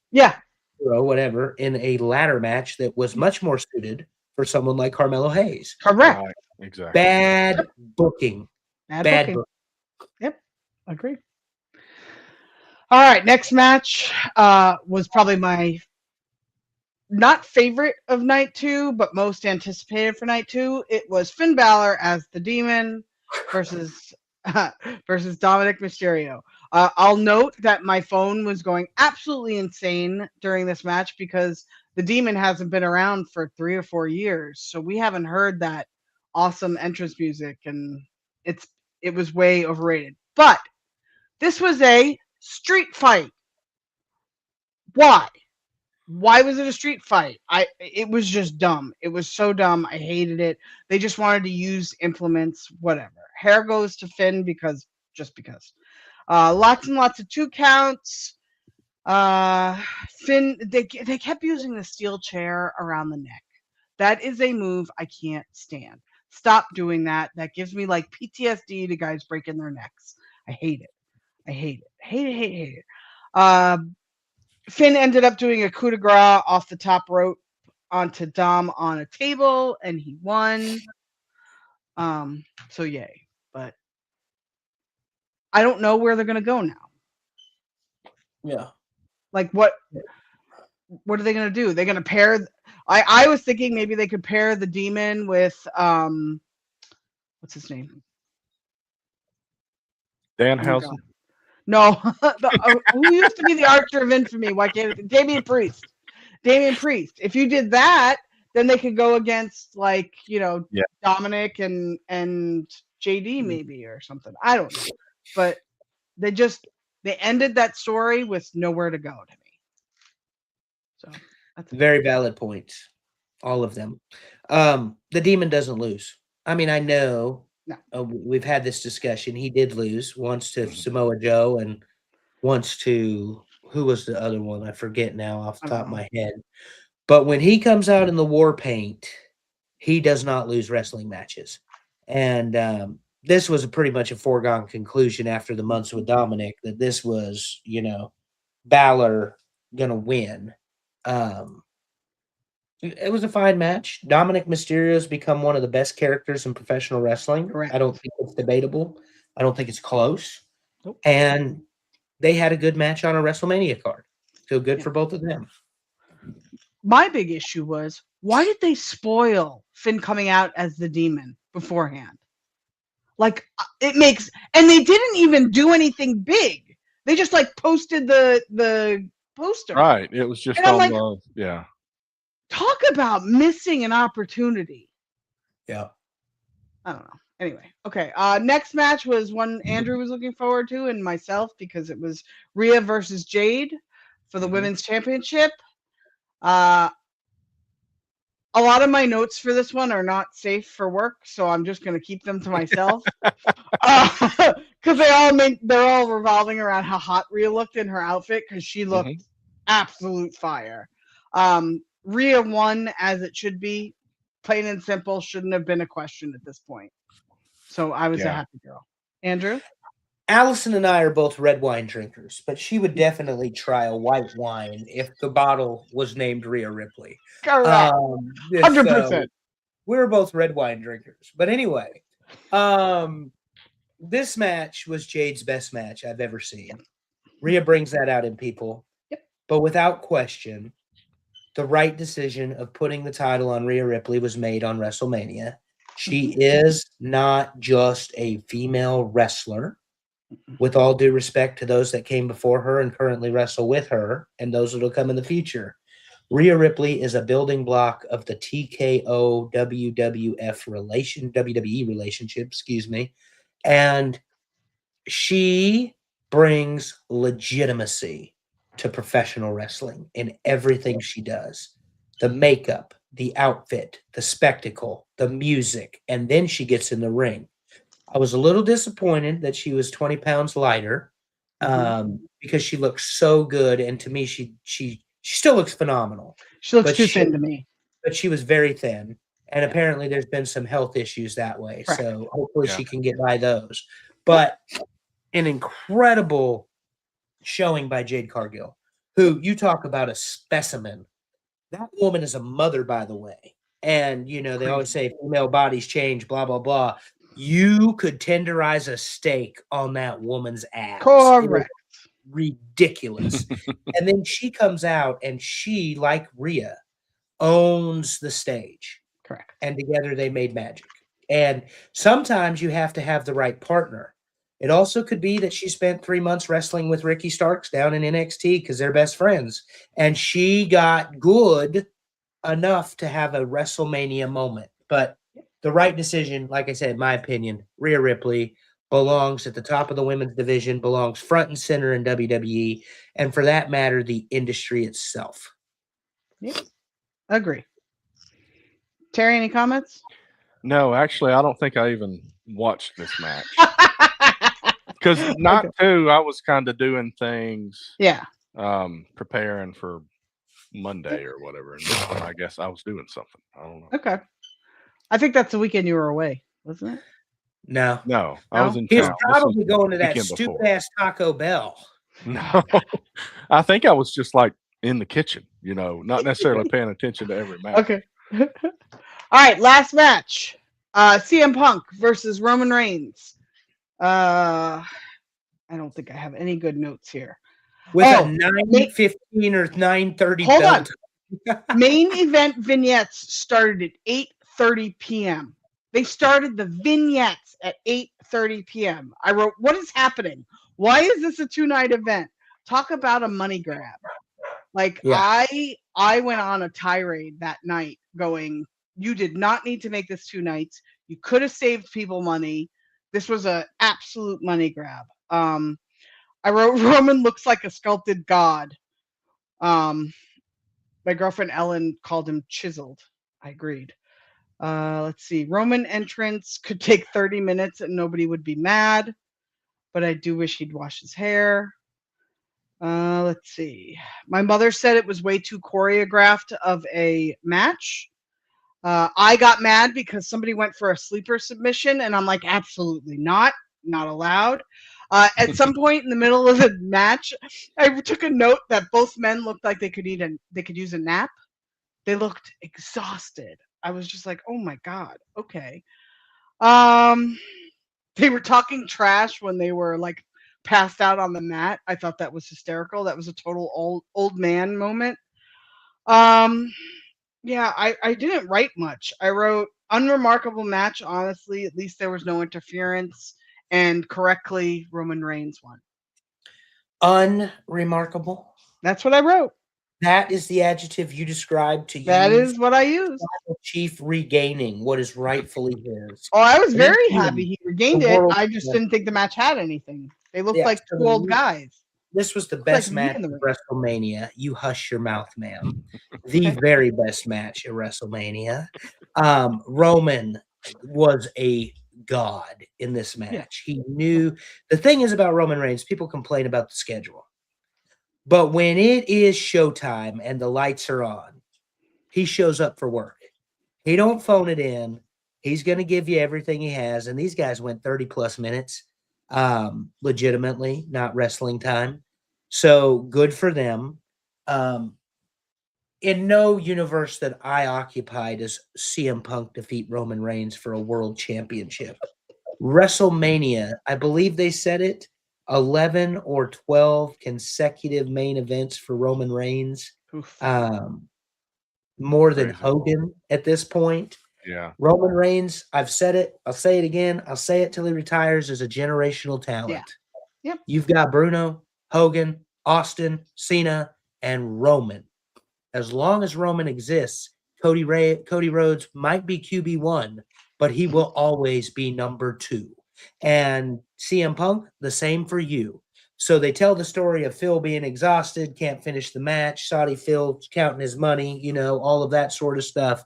or whatever, in a ladder match that was much more suited for someone like Carmelo Hayes. Correct. Right, exactly. Bad booking. Bad booking. Yep, agree. All right, next match was probably my not favorite of night 2, but most anticipated for night 2. It was Finn Balor as the Demon versus Dominic Mysterio. I'll note that my phone was going absolutely insane during this match because the Demon hasn't been around for 3 or 4 years, so we haven't heard that awesome entrance music, and it was way overrated. But this was a street fight. Why? Why was it a street fight? It was just dumb. It was so dumb. I hated it. They just wanted to use implements, whatever. Hair goes to Finn because. Lots and lots of 2 counts. Finn, they kept using the steel chair around the neck. That is a move I can't stand. Stop doing that. That gives me like PTSD to guys breaking their necks. I hate it. Hate it. Finn ended up doing a coup de grace off the top rope onto Dom on a table, and he won. So yay. But I don't know where they're gonna go now. Yeah. Like what are they gonna do? They're gonna pair. I was thinking maybe they could pair the Demon with what's his name? Danhausen. No, who used to be the Archer of Infamy? Why can't Damian Priest? Damian Priest. If you did that, then they could go against like Dominic and JD maybe or something. I don't know, but they ended that story with nowhere to go to me. So that's very valid points, all of them. The Demon doesn't lose. I mean, I know. No. We've had this discussion. He did lose once to Samoa Joe and once to who was the other one? I forget now off the top of my head. But when he comes out in the war paint, he does not lose wrestling matches. And this was pretty much a foregone conclusion after the months with Dominic that this was, Balor going to win. It was a fine match. Dominic Mysterio has become one of the best characters in professional wrestling. Correct. I don't think it's debatable. I don't think it's close. Nope. And they had a good match on a WrestleMania card. So good for both of them. My big issue was, why did they spoil Finn coming out as the Demon beforehand? Like, it makes... And they didn't even do anything big. They just, like, posted the poster. Right. It was just on the... Yeah. Talk about missing an opportunity. Yeah. I don't know. Anyway, okay. Next match was one Andrew was looking forward to, and myself, because it was Rhea versus Jade for the women's championship. A lot of my notes for this one are not safe for work, so I'm just going to keep them to myself. Because they're all revolving around how hot Rhea looked in her outfit, because she looked absolute fire. Rhea won as it should be. Plain and simple, shouldn't have been a question at this point. So I was a happy girl. Andrew? Allison and I are both red wine drinkers, but she would definitely try a white wine if the bottle was named Rhea Ripley. Correct. If, 100%. we're both red wine drinkers. But anyway, this match was Jade's best match I've ever seen. Yep. Rhea brings that out in people. Yep. But without question, the right decision of putting the title on Rhea Ripley was made on WrestleMania. She is not just a female wrestler. With all due respect to those that came before her and currently wrestle with her, and those that will come in the future, Rhea Ripley is a building block of the TKO WWE relationship, and she brings legitimacy to professional wrestling in everything she does. The makeup, the outfit, the spectacle, the music, and then she gets in the ring. I was a little disappointed that she was 20 pounds lighter because she looks so good. And to me, she still looks phenomenal. She looks too thin to me. But she was very thin. And apparently there's been some health issues that way. Right. So hopefully she can get by those. But an incredible showing by Jade Cargill, who you talk about a specimen. That woman is a mother, by the way. And, you know, they always say female bodies change, blah, blah, blah. You could tenderize a steak on that woman's ass. Correct. Ridiculous. And then she comes out and she, like Rhea, owns the stage. Correct. And together they made magic. And sometimes you have to have the right partner. It also could be that she spent 3 months wrestling with Ricky Starks down in NXT because they're best friends. And she got good enough to have a WrestleMania moment. But the right decision, like I said, in my opinion, Rhea Ripley belongs at the top of the women's division, belongs front and center in WWE, and for that matter, the industry itself. Yep. Agree. Terry, any comments? No, actually, I don't think I even watched this match. Because not too, I was kind of doing things, preparing for Monday or whatever. And this one, I guess I was doing something. I don't know. Okay. I think that's the weekend you were away, wasn't it? No. I was in He was town. probably going to that stupid-ass Taco Bell. No. I think I was just like in the kitchen, you know, not necessarily paying attention to every match. Okay. All right, last match. CM Punk versus Roman Reigns. I don't think I have any good notes here. With a 9:15 or 9:30 Hold belt. on. Main event vignettes started at 8:30 p.m. They started the vignettes at 8:30 p.m. I wrote, what is happening? Why is this a 2-night event? Talk about a money grab. Like, I went on a tirade that night going, you did not need to make this 2 nights. You could have saved people money. This was an absolute money grab. I wrote, Roman looks like a sculpted god. My girlfriend Ellen called him chiseled. I agreed. Let's see. Roman entrance could take 30 minutes and nobody would be mad. But I do wish he'd wash his hair. Let's see. My mother said it was way too choreographed of a match. I got mad because somebody went for a sleeper submission, and I'm like, absolutely not allowed. At some point in the middle of the match, I took a note that both men looked like they could use a nap. They looked exhausted. I was just like, oh my God, okay. They were talking trash when they were like passed out on the mat. I thought that was hysterical. That was a total old man moment. Yeah, I didn't write much. I wrote unremarkable match, honestly. At least there was no interference, and correctly, Roman Reigns won. Unremarkable? That's what I wrote. That is the adjective you described to use. That is what I used. Chief regaining what is rightfully his. Oh, I was very happy he regained it. I just didn't think the match had anything. They looked like two old guys. This was the best match of WrestleMania. You hush your mouth, ma'am. The very best match at WrestleMania. Roman was a god in this match. He knew. The thing is about Roman Reigns, people complain about the schedule. But when it is showtime and the lights are on, he shows up for work. He don't phone it in. He's going to give you everything he has. And these guys went 30 plus minutes. legitimately, not wrestling time. So good for them. In no universe that I occupy does CM Punk defeat Roman Reigns for a world championship. WrestleMania, I believe they said it, 11 or 12 consecutive main events for Roman Reigns. Oof. More than Crazy. Hogan at this point. Yeah. Roman Reigns, I've said it, I'll say it again, I'll say it till he retires, is a generational talent. Yep. You've got Bruno, Hogan, Austin, Cena, and Roman. As long as Roman exists, Cody Rhodes might be QB1, but he will always be number 2. And CM Punk, the same for you. So they tell the story of Phil being exhausted, can't finish the match, Saudi Phil counting his money, you know, all of that sort of stuff.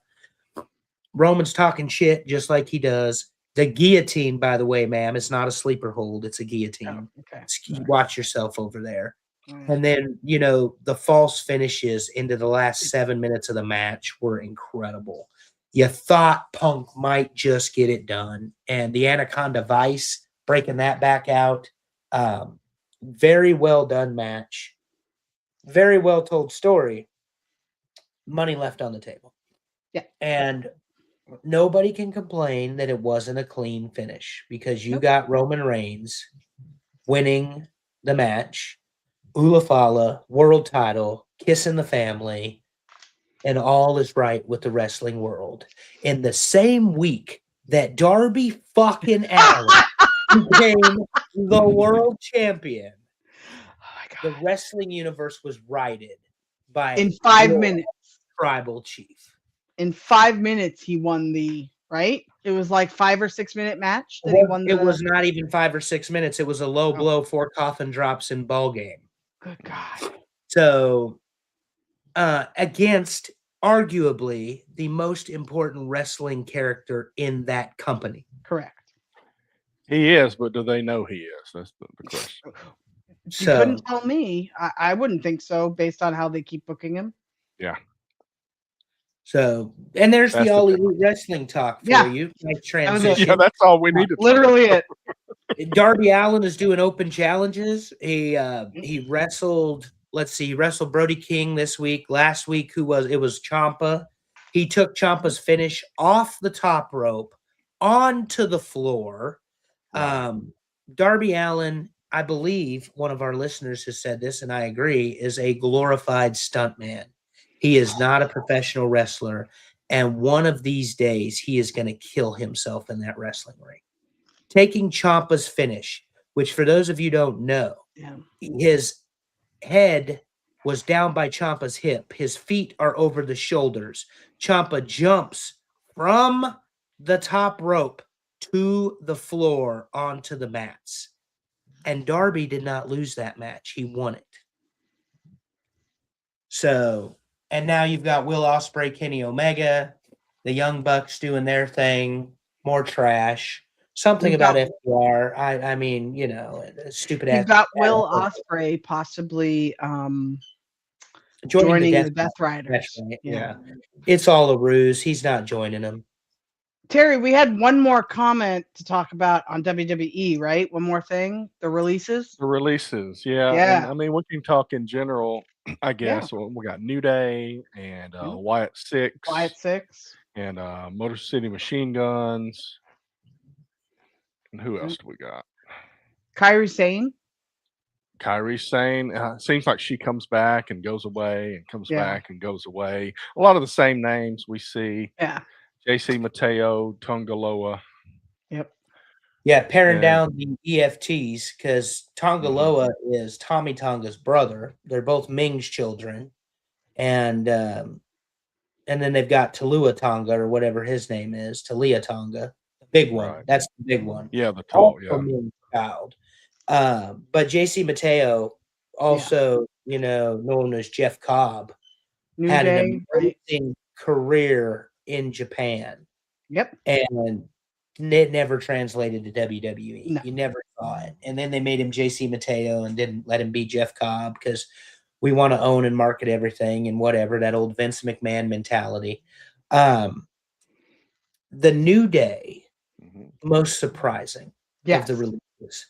Roman's talking shit just like he does. The guillotine, by the way, ma'am, it's not a sleeper hold. It's a guillotine. Oh, okay. Watch yourself over there. Mm. And then, you know, the false finishes into the last 7 minutes of the match were incredible. You thought Punk might just get it done. And the Anaconda Vice, breaking that back out. Very well done match. Very well told story. Money left on the table. Yeah. And nobody can complain that it wasn't a clean finish because you got Roman Reigns winning the match. Ulafala, world title, kissing the family, and all is right with the wrestling world. In the same week that Darby fucking Allin became the world champion, the wrestling universe was righted by in 5 your minutes. tribal chief. In 5 minutes, he won the right. It was like 5 or 6 minute match that he won. It was not even 5 or 6 minutes. It was a low blow, 4 coffin drops in ball game. Good God. So, against arguably the most important wrestling character in that company. Correct. He is, but do they know he is? That's the question. You couldn't tell me. I wouldn't think so based on how they keep booking him. Yeah. So, and there's That's the the All difference. Elite Wrestling talk for Yeah. you. Nice was it. transition. Yeah, that's all we needed. Literally it. Darby Allin is doing open challenges. He wrestled. Let's see, he wrestled Brody King this week. Last week, it was Ciampa. He took Ciampa's finish off the top rope onto the floor. Right. Darby Allin, I believe one of our listeners has said this, and I agree, is a glorified stuntman. He is not a professional wrestler, and one of these days he is going to kill himself in that wrestling ring. Taking Ciampa's finish, which for those of you who don't know, his head was down by Ciampa's hip. His feet are over the shoulders. Ciampa jumps from the top rope to the floor onto the mats. And Darby did not lose that match. He won it. So, and now you've got Will Ospreay, Kenny Omega, the Young Bucks doing their thing, more trash. Something about FDR. I mean, you know, stupid ass. You've got Will Ospreay possibly joining the Death Riders. Right. Yeah. It's all a ruse. He's not joining them. Terry, we had one more comment to talk about on WWE, right? One more thing. The releases. The releases, yeah. And, I mean, we can talk in general, I guess. Well, we got New Day and Wyatt Six. And Motor City Machine Guns. And who else do we got? Kairi Sane. Kairi Sane. Seems like she comes back and goes away and comes back and goes away. A lot of the same names we see. Yeah. JC Mateo, Tongaloa. Yep. Yeah, paring down the EFTs because Tongaloa is Tommy Tonga's brother. They're both Ming's children. And then they've got Talua Tonga or whatever his name is, Talia Tonga. The big one. Right. That's the big one. Yeah, the tall, Ming's child. But JC Mateo, also, you know, known as Jeff Cobb, had an amazing career in Japan. Yep. And it never translated to WWE. No. You never saw it. And then they made him JC Mateo and didn't let him be Jeff Cobb because we want to own and market everything and whatever, that old Vince McMahon mentality. The New Day, most surprising of the releases.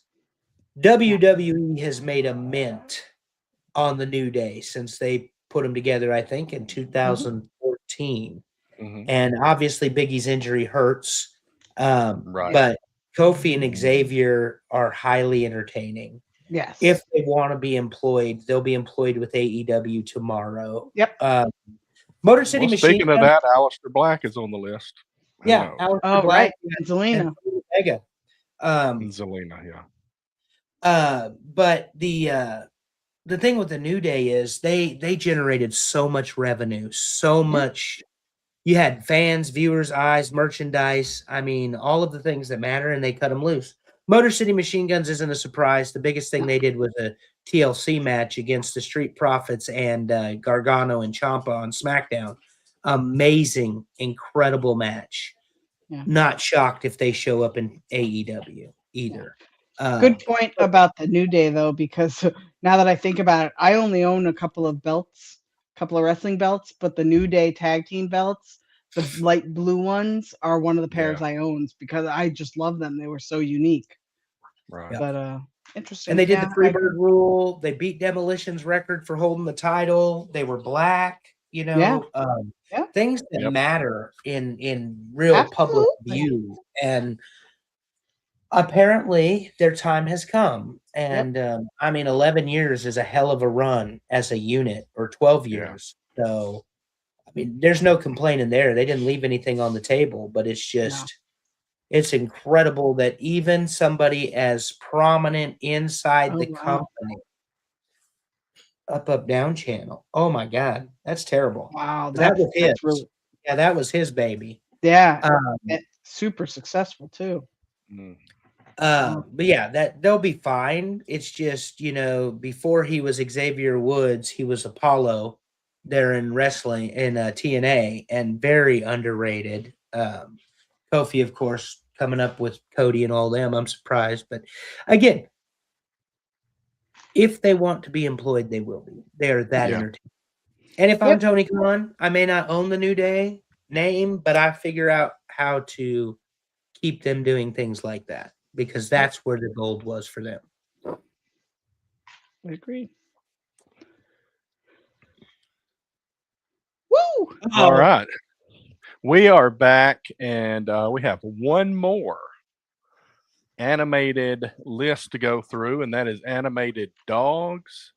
WWE has made a mint on the New Day since they put them together, I think, in 2014. And obviously, Big E's injury hurts. Right. But Kofi and Xavier are highly entertaining. Yes. If they want to be employed, they'll be employed with AEW tomorrow. Yep. Motor City Machine Speaking of that, Aleister Black is on the list. Yeah. Oh, right. And Zelina. Vega. Zelina, yeah. But the thing with the New Day is they generated so much revenue, so much. You had fans, viewers, eyes, merchandise. I mean, all of the things that matter, and they cut them loose. Motor City Machine Guns isn't a surprise. The biggest thing they did was a TLC match against the Street Profits and Gargano and Ciampa on SmackDown. Amazing, incredible match. Yeah. Not shocked if they show up in AEW either. Good point about the New Day, though, because now that I think about it, I only own a couple of belts, a couple of wrestling belts, but the New Day tag team belts, the light blue ones, are one of the pairs I owned because I just love them. They were so unique. Right. But interesting. And they did the Freebird rule. They beat Demolition's record for holding the title. They were black, you know, things that matter in real public view. And apparently their time has come. And I mean, 11 years is a hell of a run as a unit, or 12 years. So, I mean, there's no complaining there. They didn't leave anything on the table, but it's just, it's incredible that even somebody as prominent inside the company, Up, Down channel. Oh my God, that's terrible. Wow, that was his. Really... Yeah, that was his baby. Yeah, super successful too. But yeah, that they'll be fine. It's just, you know, before he was Xavier Woods, he was Apollo there in wrestling in TNA, and very underrated. Kofi, of course, coming up with Cody and all them. I'm surprised, but again, if they want to be employed, they will be. They're that entertaining. And if I'm Tony Khan, I may not own the New Day name, but I figure out how to keep them doing things like that, because that's where the gold was for them. I agree. Woo! All right. We are back, and we have one more animated list to go through, and that is animated dogs.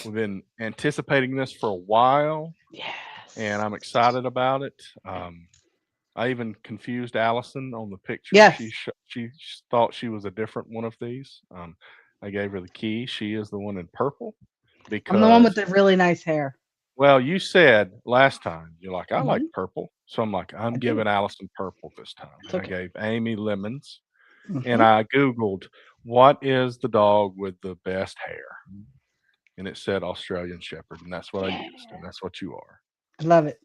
We've been anticipating this for a while, and I'm excited about it. I even confused Alison on the picture. Yes. She thought she was a different one of these. I gave her the key. She is the one in purple. Because I'm the one with the really nice hair. Well, you said last time, you're like, I like purple. So I'm like, I'm giving Alison purple this time. And I gave Amy lemons. And I Googled, what is the dog with the best hair? And it said Australian Shepherd. And that's what I used. And that's what you are. I love it.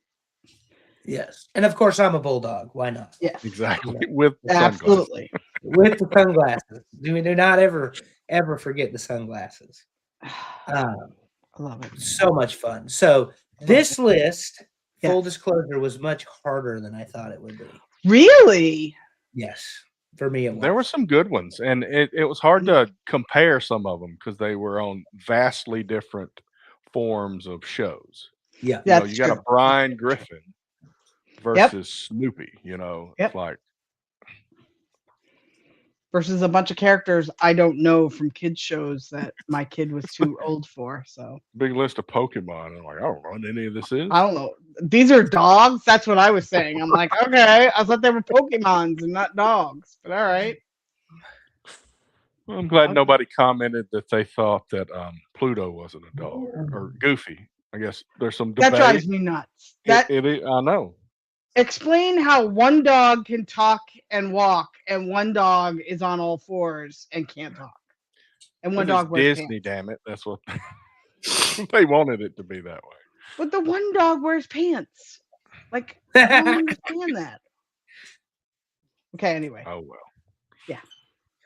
Yes. And of course, I'm a bulldog. Why not? Yes. Exactly. With the absolutely. With the sunglasses. Do not ever forget the sunglasses. I love it. So much fun. So this list, full disclosure, was much harder than I thought it would be. Really? Yes. For me, it was. There were some good ones. And it was hard to compare some of them because they were on vastly different forms of shows. Yeah. You got a Brian Griffin versus Snoopy, it's like versus a bunch of characters I don't know from kids shows that my kid was too old for. So big list of Pokemon. I'm like, I don't know what any of this is. I don't know. These are dogs. That's what I was saying. I'm like, okay, I thought they were Pokemons and not dogs, but all right. Well, I'm glad nobody commented that they thought that Pluto wasn't a dog or Goofy. I guess there's some debate. That drives me nuts. I know. Explain how one dog can talk and walk, and one dog is on all fours and can't talk, and one dog wears Disney. pants. Damn it! That's what they wanted it to be that way. But the one dog wears pants. Like, I don't understand that. Okay, anyway. Oh well. Yeah.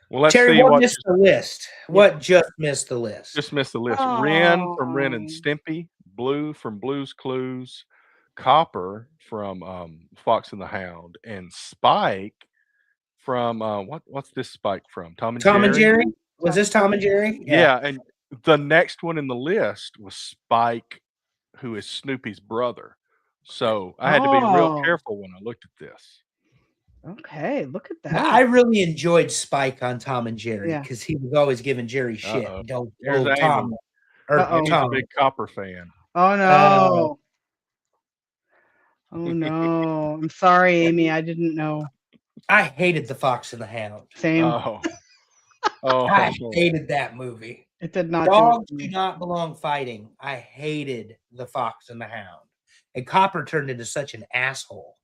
Well, let's Terry, see what missed the list. What just missed the list? Just missed the list. Ren from Ren and Stimpy, Blue from Blue's Clues, Copper from Fox and the Hound, and Spike from what's this Spike from? Tom and Jerry? Was this Tom and Jerry? Yeah, and the next one in the list was Spike, who is Snoopy's brother. So I had to be real Oh. careful when I looked at this. Okay, look at Now, that. I really enjoyed Spike on Tom and Jerry Yeah. because he was always giving Jerry shit. Uh-oh. Don't There's old Amy. Tom or Uh-oh. Amy's a Tom. big Copper fan. Oh no. Oh no. I'm sorry, Amy. I didn't know. I hated The Fox and the Hound. Same. Oh. Oh. I hated that movie. It did not Dogs do it do for me. not belong fighting. I hated The Fox and the Hound. And Copper turned into such an asshole.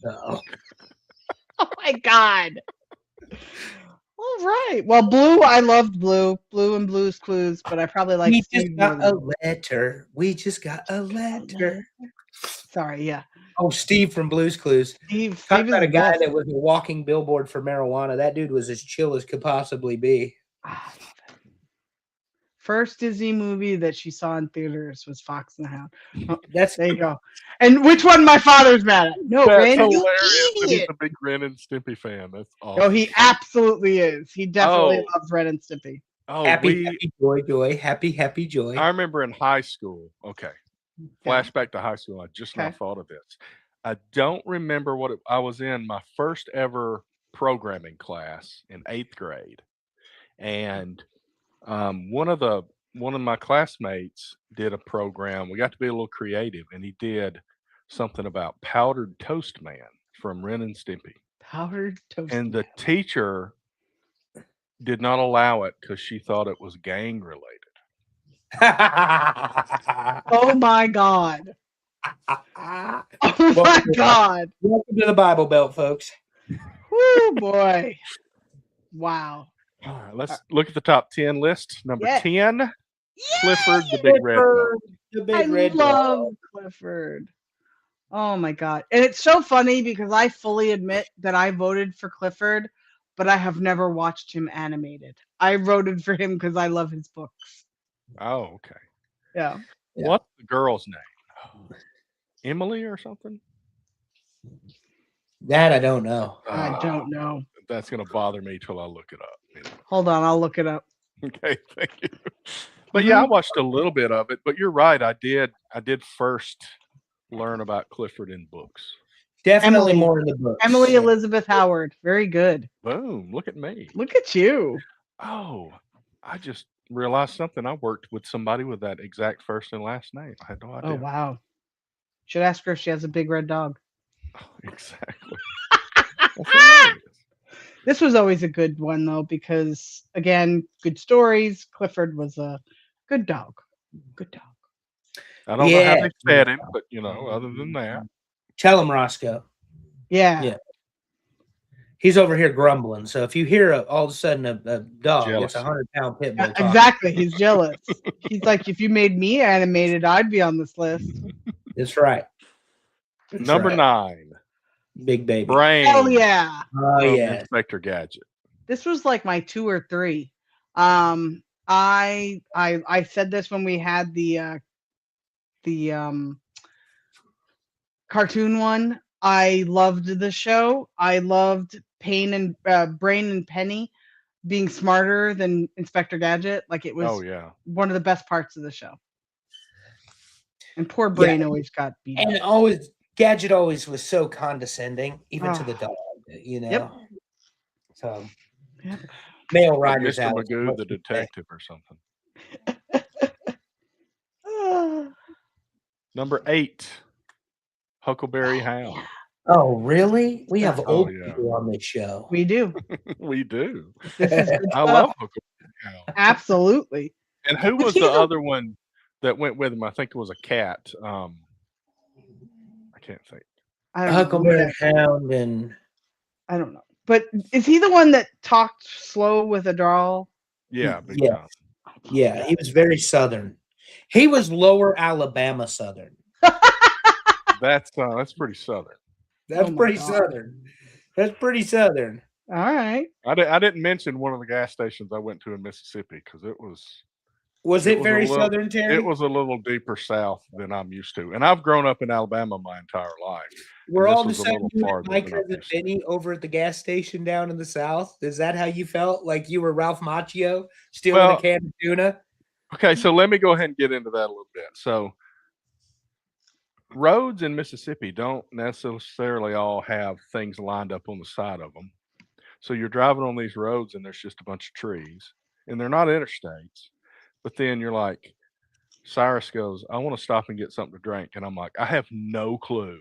So, Oh my god. All right. Well, Blue, I loved Blue. Blue and Blue's Clues, but I probably like we Steve just more got than a letter. We just got a letter. Sorry, yeah. Oh, Steve from Blue's Clues. Steve Talk is about a the guy best. that was a walking billboard for marijuana. That dude was as chill as could possibly be. Ah, I love it. First Disney movie that she saw in theaters was Fox and the Hound. Oh, That's there you go. And which one my father's mad at? No, That's Randy, you hilarious. And he's idiot. a big Ren and Stimpy fan. That's awesome. Oh, he absolutely is. He definitely Oh. loves Ren and Stimpy. Oh, happy, happy, joy, joy. Happy, happy, joy. I remember in high school. Okay. Yeah. Flashback to high school. I just now Okay. thought of this. I don't remember what I was in my first ever programming class in 8th grade. And one of my classmates did a program. We got to be a little creative, and he did something about Powdered Toast Man from Ren and Stimpy. Powdered toast. And the man. teacher did not allow it because she thought it was gang related. Oh my god. Oh my god. Welcome to the Bible Belt, folks. Woo boy. Wow. All right, let's look at the top 10 list. Number Yeah. 10, Clifford the Big Red Dog. The I big red love dog. Clifford. Oh my god. And it's so funny because I fully admit that I voted for Clifford, but I have never watched him animated. I voted for him because I love his books. Oh, okay. Yeah. Yeah. What's the girl's name? Emily or something? That I don't know. I don't know. That's going to bother me till I look it up. Anyway. Hold on, I'll look it up. Okay, thank you. But yeah, I watched a little bit of it. But you're right. I did first learn about Clifford in books. Definitely Emily. more in the book. Emily Elizabeth Howard. Very good. Boom! Look at me. Look at you. Oh, I just realized something. I worked with somebody with that exact first and last name. I had no idea. Oh wow. Should ask her if she has a big red dog. Exactly. That's hilarious. This was always a good one though, because again, good stories. Clifford was a good dog. Good dog. I don't know how Yeah. they fed him, but other than that, Tell him, Roscoe. Yeah. Yeah. He's over here grumbling. So if you hear all of a sudden a dog, Jealous. it's a 100-pound pit bull. talking. Exactly. He's jealous. He's like, if you made me animated, I'd be on this list. That's right. That's number right. 9, Big baby. Brain. Hell yeah. Oh from yeah. Inspector Gadget. This was like my 2 or 3. I said this when we had the cartoon one. I loved the show. I loved Brain and Penny being smarter than Inspector Gadget. Like it was Oh yeah. one of the best parts of the show. And poor Brain always got beat And up. Gadget always was so condescending, even to the Oh. dog. Yep. So Yep. male riders Mr. out. Magoo, the detective, or something. Number 8, Huckleberry Hound. Oh, really? We have Oh, old yeah. people on this show. We do. We do. This is good I stuff. love Huckleberry Hound. Absolutely. And who Was was he the the- other one that went with him? I think it was a cat. I can't think. I don't know. Huckleberry Hound and I don't know. But is he the one that talked slow with a drawl? Yeah, big Yeah. time. yeah, he was very southern. He was lower Alabama southern. That's pretty southern. That's Oh my pretty God. southern. That's pretty southern. All right. I didn't mention one of the gas stations I went to in Mississippi because it was Was It it was very a little- Southern, Terry? It was a little deeper south than I'm used to, and I've grown up in Alabama my entire life. Were this all of a was a sudden little you and farther my than I'm cousin used to. Benny over at the gas station down in the South? Is that how you felt? Like you were Ralph Macchio stealing Well- a can of tuna? Okay, so let me go ahead and get into that a little bit. So, roads in Mississippi don't necessarily all have things lined up on the side of them. So you're driving on these roads and there's just a bunch of trees, and they're not interstates. But then you're like, Cyrus goes, I want to stop and get something to drink. And I'm like, I have no clue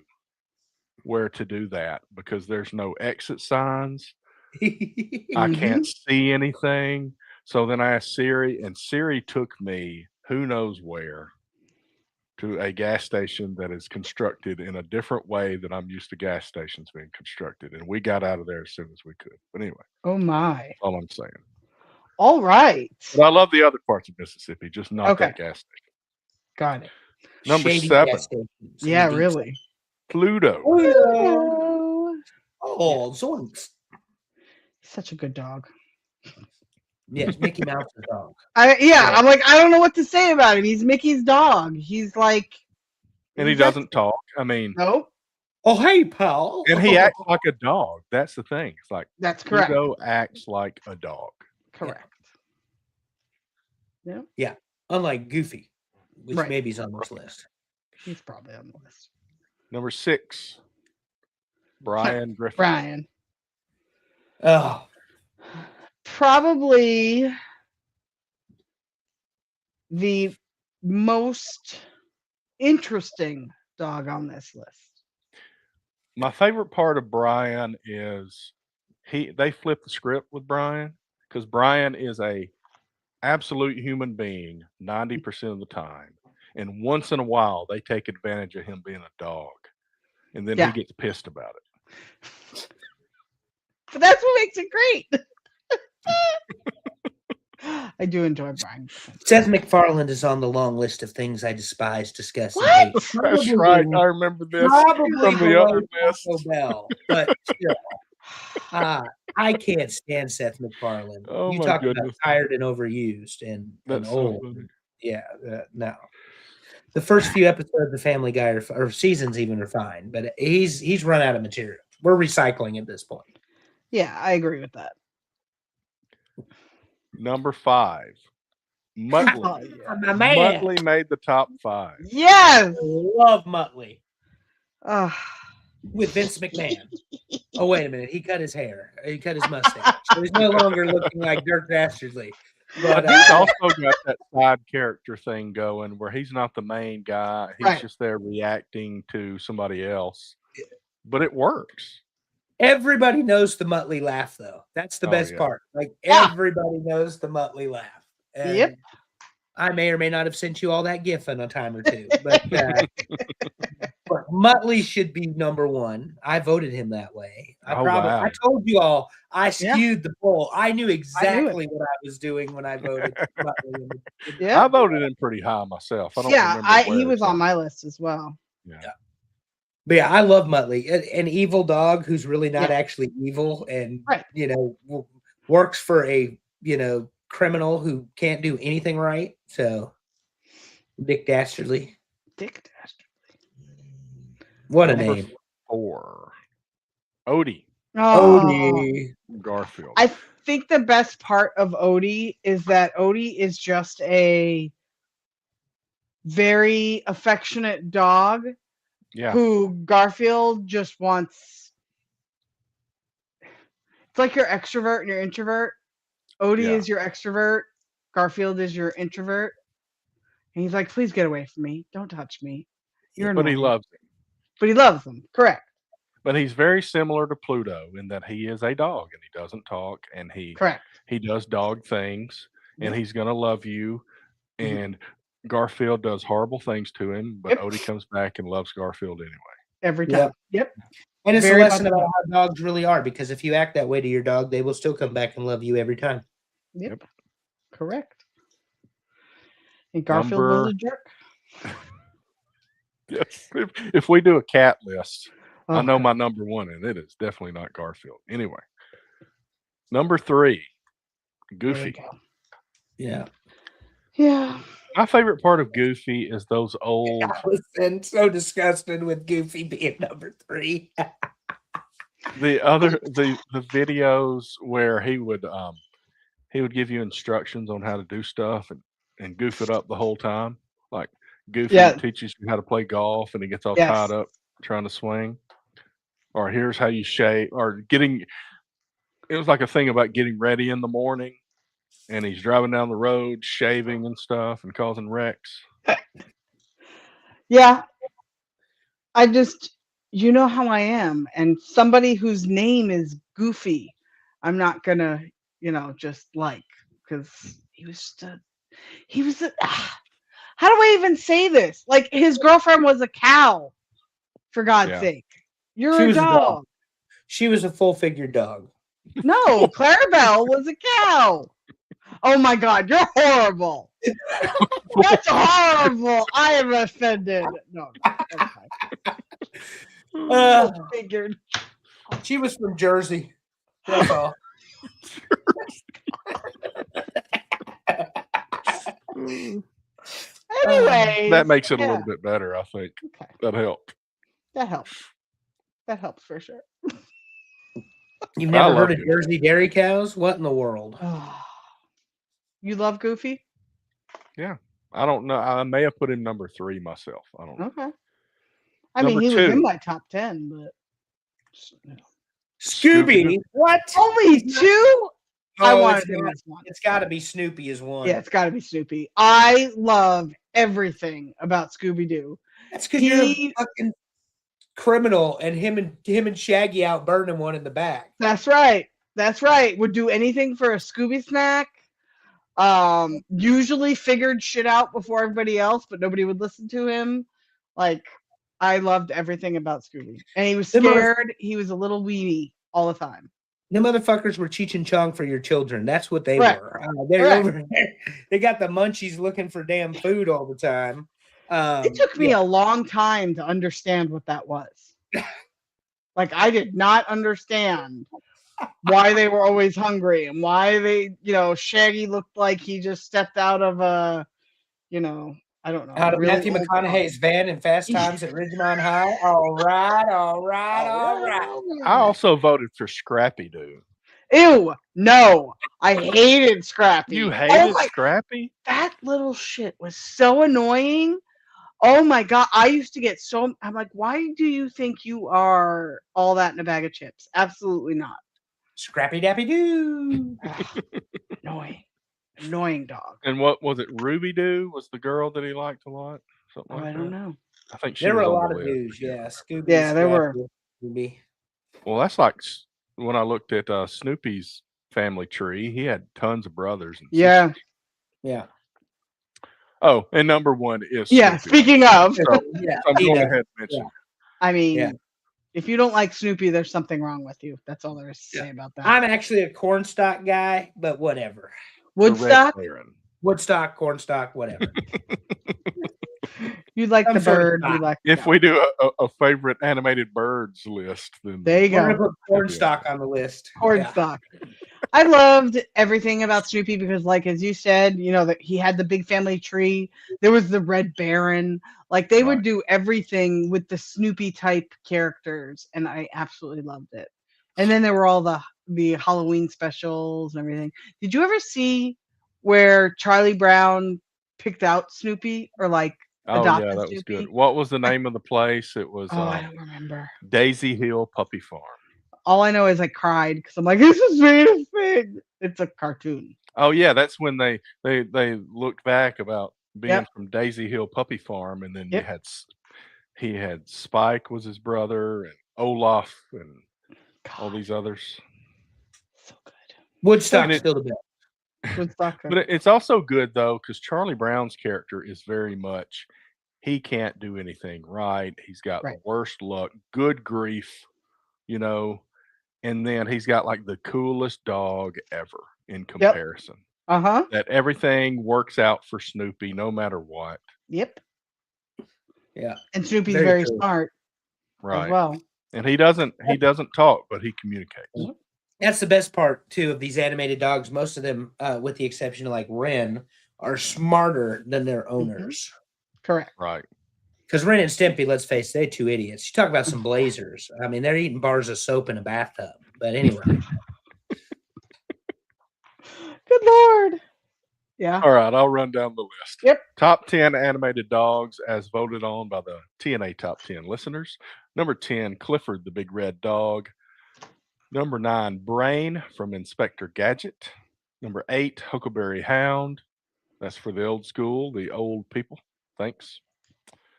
where to do that because there's no exit signs. I can't see anything. So then I asked Siri, and Siri took me who knows where to a gas station that is constructed in a different way than I'm used to gas stations being constructed. And we got out of there as soon as we could. But anyway, Oh my. that's all I'm saying. All right. But I love the other parts of Mississippi, just not Okay. that gas station. Got it. Number Shady 7. gas stations in Yeah, the deep really. Pluto. Hello. Oh, Zoinks. Such a good dog. Yes, Mickey Mouse's dog. I'm like, I don't know what to say about him. He's Mickey's dog. He's like, And he doesn't talk. I mean, nope. Oh, hey, pal. and he acts like a dog. That's the thing. It's like That's correct. Pluto acts like a dog. Correct. Unlike Goofy, which Right. maybe is on this list. He's probably on the list. Number 6, Brian Griffin. Brian. Oh, Probably the most interesting dog on this list. My favorite part of Brian is they flip the script with Brian because Brian is a absolute human being 90% of the time. And once in a while, they take advantage of him being a dog. And then Yeah. he gets pissed about it. But that's what makes it great. I do enjoy Brian. Seth MacFarlane is on the long list of things I despise, disgust, and What? hate. That's Probably right. below- I remember this Probably from the below other list. Taco Bell, but still, I can't stand Seth MacFarlane. Oh, You my talk goodness. about tired and overused and That's so old. funny. Yeah, no. The first few episodes of Family Guy or seasons even are fine, but he's run out of material. We're recycling at this point. Yeah, I agree with that. Number 5, Muttley. Oh, yeah. My man, Muttley made the top 5. Yes. I love Muttley Ugh. with Vince McMahon. Oh, wait a minute. He cut his hair. He cut his mustache. So he's no longer looking like Dirk Dastardly. But He's also got that side character thing going where he's not the main guy. He's Right. just there reacting to somebody else. But it works. everybody knows the Muttley laugh, though. That's the Oh, best yeah. part. Like, Yeah. everybody knows the Muttley laugh. And Yep. I may or may not have sent you all that GIF in a time or two, but Muttley should be number one. I voted him that way. Oh, wow. I told you all I Yeah. skewed the poll. I knew exactly what I was doing when I voted Muttley. Yeah. I voted him pretty high myself. I don't Yeah, remember he where, was so- on my list as well. Yeah. But yeah, I love Muttley, an evil dog who's really not Yeah. actually evil, and Right. works for a criminal who can't do anything right. So, Dick Dastardly, Dick Dastardly. what a Number name! 4, Odie Oh, Odie. Garfield. I think the best part of Odie is that Odie is just a very affectionate dog Yeah. who Garfield just wants. It's like your extrovert and your introvert. Odie Yeah. is your extrovert. Garfield is your introvert. And he's like, please get away from me. Don't touch me. You're But he annoying." loves him. But he loves them. Correct. But he's very similar to Pluto in that he is a dog and he doesn't talk and he Correct. does dog things and he's gonna love you. Mhm. And Garfield does horrible things to him, but Yep. Odie comes back and loves Garfield anyway. Every Yep. time. Yep. And it's Very a lesson much about how dogs really are, because if you act that way to your dog, they will still come back and love you every time. Yep. Correct. And Garfield was Number- a jerk. Yes. If we do a cat list, I Oh, know God. my number one, and it is definitely not Garfield. Anyway, number 3, There we Goofy. go. Yeah. Yeah. My favorite part of Goofy is those old. Alison, so disgusted with Goofy being number 3. The videos where he would give you instructions on how to do stuff and goof it up the whole time. Like Goofy Yeah. teaches you how to play golf and he gets all Yes. tied up trying to swing. Or here's how you shave or getting it was like a thing about getting ready in the morning and he's driving down the road, shaving and stuff and causing wrecks. Yeah. I just, you know how I am. And somebody whose name is Goofy, I'm not going to, just like, because he was how do I even say this? Like, his girlfriend was a cow, for God's Yeah. sake. You're She a was a dog. dog. She was a full-figured dog. No, Clarabelle was a cow. Oh my God, you're horrible. That's horrible. I am offended. No, okay. Figured. She was from Jersey. That's all. Anyway, That makes it a little bit better, I think. Okay. That helped. That helps. That helps for sure. You've never heard of Goofy. Jersey dairy cows? What in the world? You love Goofy? Yeah. I don't know. I may have put him number 3 myself. I don't know. Okay. I mean, Number he was in 2. my top 10, but Scooby. What? only 2? I wanted him as one. It's got to be Snoopy as one. Yeah, it's got to be Snoopy. I love everything about Scooby-Doo. That's because you're a fucking criminal, and him and Shaggy out burning one in the back. That's right. That's right. Would do anything for a Scooby snack. Usually figured shit out before everybody else, but nobody would listen to him. Like, I loved everything about Scooby. And he was scared. He was a little weenie all the time. The motherfuckers were Cheech and Chong for your children. That's what they Correct. were. They're over there. They got the munchies looking for damn food all the time. It took me a long time to understand what that was. Like, I did not understand why they were always hungry and why they, Shaggy looked like he just stepped out of a, I don't know. Out of really Matthew old McConaughey's van in Fast Times at Ridgemont High. All right. I also voted for Scrappy Doo. Ew, no. I hated Scrappy. You hated Scrappy? That little shit was so annoying. Oh my God. I used to get I'm like, why do you think you are all that in a bag of chips? Absolutely not. Scrappy Dappy Doo. Annoying dog. And what was it? Ruby Doo was the girl that he liked a lot? Something like that? I don't know. I think there were a was lot on of the list. dudes, yeah. Scooby. Yeah, there were. Scooby. Well, that's like when I looked at Snoopy's family tree, he had tons of brothers. And Yeah. sisters. Yeah. Oh, and number 1 is Yeah, Snoopy. speaking of. So, I'm going ahead and mention it. I mean, if you don't like Snoopy, there's something wrong with you. That's all there is to say about that. I'm actually a cornstalk guy, but whatever. Woodstock? Woodstock, cornstalk, whatever. You like the bird. You like if we do a favorite animated birds list, then there you go. We're gonna put cornstalk on the list. Cornstalk. I loved everything about Snoopy because, like as you said, that he had the big family tree. There was the Red Baron. Like they would do everything with the Snoopy type characters, and I absolutely loved it. And then there were all the Halloween specials and everything. Did you ever see where Charlie Brown picked out Snoopy or like? Oh yeah, that was Snoopy? good. What was the name of the place? It was I don't remember. Daisy Hill Puppy Farm. All I know is I cried because I'm like, this is really big. It's a cartoon. Oh yeah, that's when they looked back about being from Daisy Hill Puppy Farm, and then he had Spike was his brother, and Olaf, and all these others. So good. Woodstock is still the best. But it's also good though because Charlie Brown's character is very much he can't do anything right. He's got the worst luck, good grief, and then he's got like the coolest dog ever in comparison. That everything works out for Snoopy no matter what. Yep. Yeah. And Snoopy's very smart. Right. As well. And he doesn't talk, but he communicates. That's the best part too of these animated dogs. Most of them, with the exception of like Ren, are smarter than their owners. Correct. Right. Because Ren and Stimpy, let's face it, they're two idiots. You talk about some blazers. I mean, they're eating bars of soap in a bathtub. But anyway. Good Lord. Yeah. All right, I'll run down the list. Yep. Top 10 animated dogs as voted on by the TNA Top 10 listeners. Number 10, Clifford the Big Red Dog. Number 9, Brain from Inspector Gadget. Number 8, Huckleberry Hound. That's for the old school, the old people. Thanks.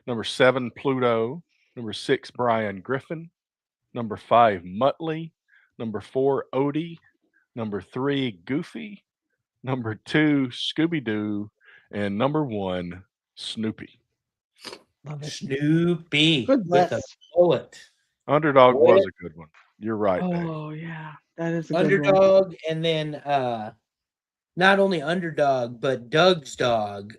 Number 7, Pluto. Number 6, Brian Griffin. Number 5, Muttley. Number 4, Odie. Number 3, Goofy. Number 2, Scooby-Doo. And number 1, Snoopy. Love it. Snoopy Good with a list. bullet. Underdog was a good one. You're right, Dave. Oh yeah, that is a good one. Underdog, and then not only Underdog, but Doug's dog.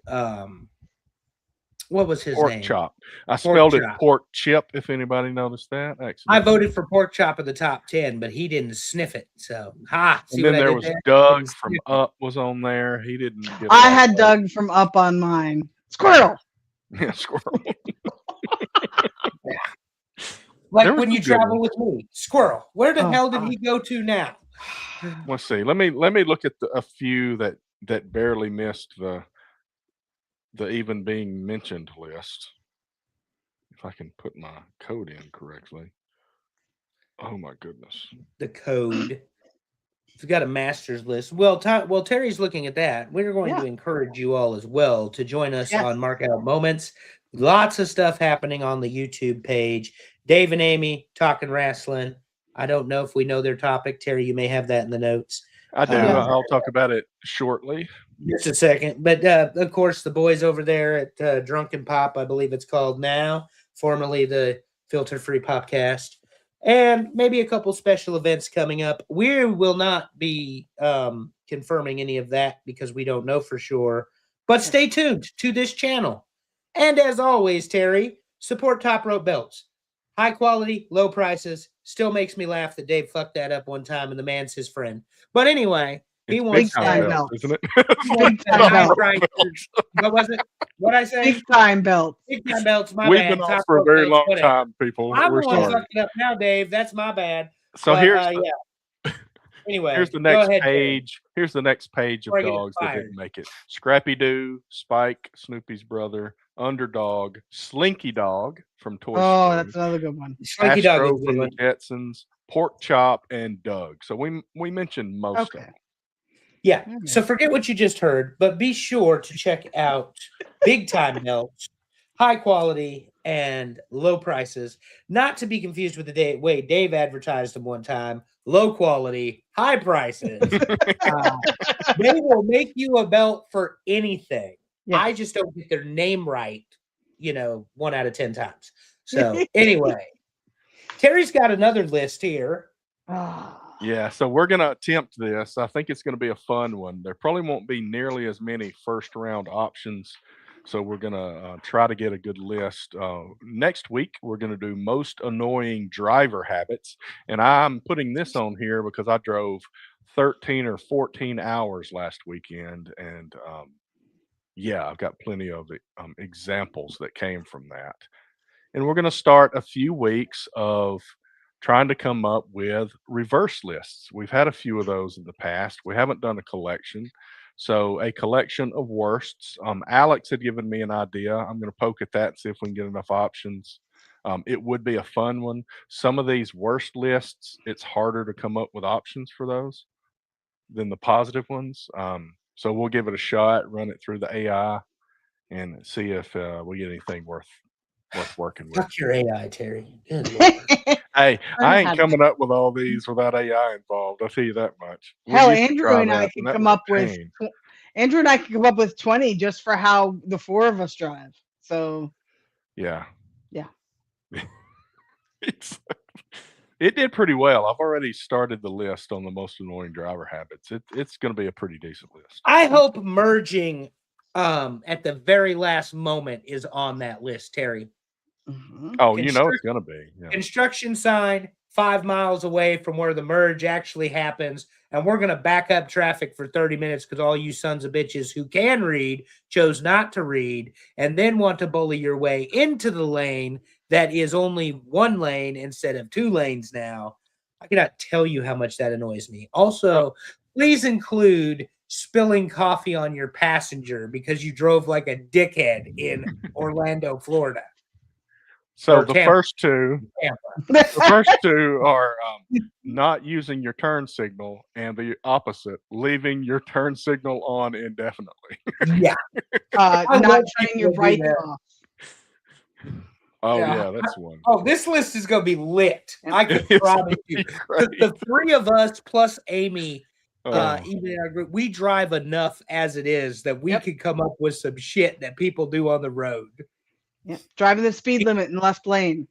What was his Pork name? chop. I spelled it chop. pork chip, if anybody noticed that. Actually, I voted for Pork Chop in the top 10, but he didn't sniff it. So, And then there was Doug from Up was on there. He didn't get I had Doug from Up on mine. Squirrel. Yeah, squirrel. Like when you travel with me. Squirrel. Where the hell did he go to now? Let's see. Let me look at a few that barely missed the even being mentioned list. If I can put my code in correctly. Oh my goodness. The code. We've got a master's list. Well, Terry's looking at that. We're going to encourage you all as well to join us on Mark Out Moments. Lots of stuff happening on the YouTube page. Dave and Amy talking wrestling. I don't know if we know their topic. Terry, you may have that in the notes. I do. I'll talk about it shortly. Just a second. But, of course, the boys over there at Drunken Pop, I believe it's called now, formerly the Filter Free Popcast. And maybe a couple special events coming up. We will not be confirming any of that because we don't know for sure. But stay tuned to this channel. And as always, Terry, support Top Rope Belts. High quality, low prices. Still makes me laugh that Dave fucked that up one time and the man's his friend. But anyway, he wants belts, isn't it? Big time belts. What was it? What I say? Big time belts. Big time belts. My We've bad. been on for a very long time, people. I'm We're the one sorry. fucking up now, Dave. That's my bad. So But, here's Anyway, here's the next ahead, page. Here's the next page of Before I get dogs that fired. didn't make it. Scrappy Doo, Spike, Snoopy's brother, Underdog, Slinky Dog from Toy Story. Oh, that's another good one. Slinky Dog Astro is a from good the one. Jetsons, Pork Chop, and Doug. So we mentioned most of them. Yeah. So forget what you just heard, but be sure to check out Big Time Belts, high quality and low prices. Not to be confused with the way Dave advertised them one time. Low quality, high prices. They will make you a belt for anything. Yeah. I just don't get their name right, 1 out of 10 times. So anyway, Terry's got another list here. Yeah, so we're going to attempt this. I think it's going to be a fun one. There probably won't be nearly as many first round options. So we're going to try to get a good list. Next week, we're going to do most annoying driver habits. And I'm putting this on here because I drove 13 or 14 hours last weekend. And I've got plenty of examples that came from that. And we're going to start a few weeks of trying to come up with reverse lists. We've had a few of those in the past. We haven't done a collection. So a collection of worsts. Alex had given me an idea. I'm going to poke at that and see if we can get enough options. It would be a fun one. Some of these worst lists, it's harder to come up with options for those than the positive ones. So we'll give it a shot, run it through the AI, and see if we get anything worth working with. Fuck your AI, Terry. Good Lord. Hey, I ain't coming up with all these without AI involved. I'll tell you that much. Hell, Andrew and I can come up with 20 just for how the 4 of us drive. So yeah. Yeah. It did pretty well. I've already started the list on the most annoying driver habits. It's going to be a pretty decent list. I hope merging at the very last moment is on that list, Terry. Oh, it's going to be. Yeah. Construction sign, 5 miles away from where the merge actually happens, and we're going to back up traffic for 30 minutes because all you sons of bitches who can read chose not to read and then want to bully your way into the lane that is only 1 lane instead of 2 lanes now. I cannot tell you how much that annoys me. Also, please include spilling coffee on your passenger because you drove like a dickhead in Orlando, Florida. So Or the Tampa. first two are not using your turn signal, and the opposite, leaving your turn signal on indefinitely. Yeah. Not love turning people your who do bike that. off. Oh Yeah. yeah, that's one. Oh, this list is going to be lit. I can It's promise gonna you. be The great. 3 of us plus Amy, Oh. even in our group, we drive enough as it is that we Yep. could come up with some shit that people do on the road. Yeah. Driving the speed limit in left lane.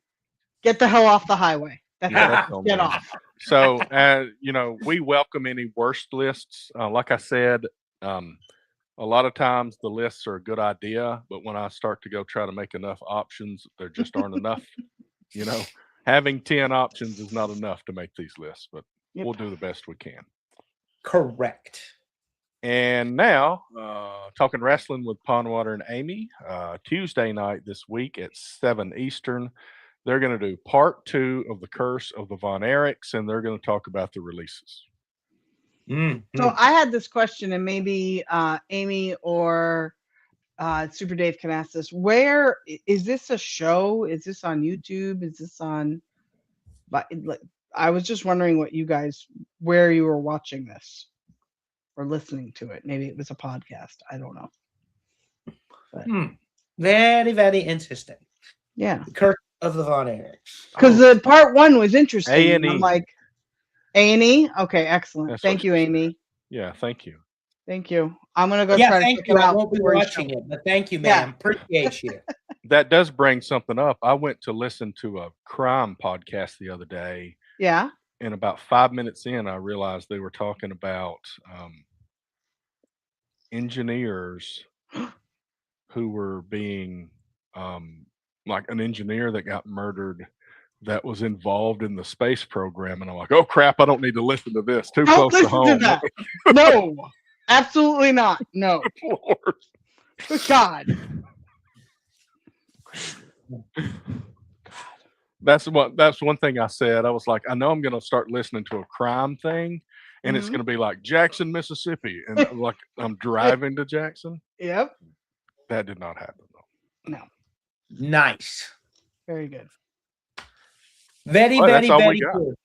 Get the hell off the highway. That's Yeah, it. that's on Get me. off. So, we welcome any worst lists. Like I said, a lot of times the lists are a good idea, but when I start to go try to make enough options, there just aren't enough. Having 10 options is not enough to make these lists, but we'll do the best we can. Correct. And now, talking wrestling with Pondwater and Amy, Tuesday night this week at 7 Eastern, they're going to do part 2 of The Curse of the Von Erichs, and they're going to talk about the releases. So I had this question, and maybe Amy or Super Dave can ask this. Where is this a show? Is this on YouTube? Is this on? But I was just wondering where you were watching this or listening to it. Maybe it was a podcast. I don't know. But, Very, very interesting. Yeah. The Curse of the Von Erichs. Because the part 1 was interesting. A&E. I'm like, A&E? Okay, excellent. That's Thank what you, she said. Amy. Yeah, thank you. Thank you. I'm gonna go try to thank check you. it I out. won't be before you watching show it, but thank you, ma'am. Appreciate you. That does bring something up. I went to listen to a crime podcast the other day, Yeah. and about 5 minutes in, I realized they were talking about engineers who were being, like an engineer that got murdered that was involved in the space program. And I'm like, oh crap, I don't need to listen to this. Too Don't close to listen home. to that. No, absolutely not. No. Lord. Good God. That's one thing I said. I was like, I know I'm going to start listening to a crime thing, and it's going to be like Jackson, Mississippi, and I'm driving to Jackson. Yep. That did not happen though. No. Nice. Very good. Very, Well, very, that's all very we got. good.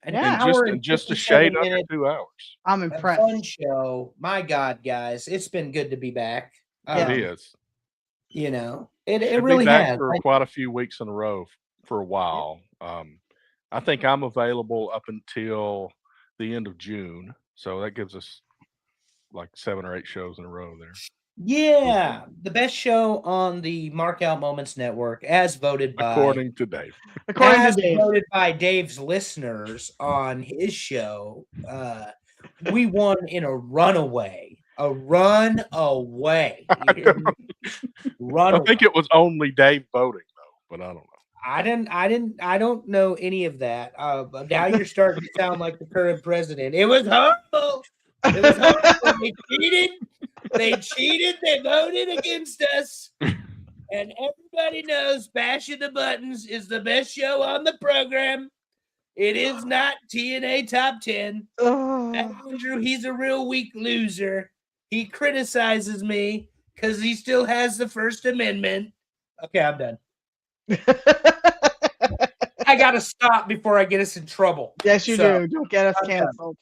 An Yeah. hour And and just a 57 shade under minutes. 2 hours. I'm A impressed. fun show. My God, guys, it's been good to be back. Yeah. It is. It Should really be back has. for quite a few weeks in a row for a while. I think I'm available up until the end of June, so that gives us like 7 or 8 shows in a row there. Yeah, the best show on the Mark Out Moments Network, as voted by According to Dave. According as to Dave. voted by Dave's listeners on his show. We won in a runaway. A runaway. I think it was only Dave voting though, but I don't know. I don't know any of that. But now you're starting to sound like the current president. It was horrible. It was horrible. They cheated. They voted against us. And everybody knows Bashing the Buttons is the best show on the program. It is not TNA Top 10. Andrew, he's a real weak loser. He criticizes me because he still has the First Amendment. Okay, I'm done. I got to stop before I get us in trouble. Yes, you So, do. Don't get us canceled.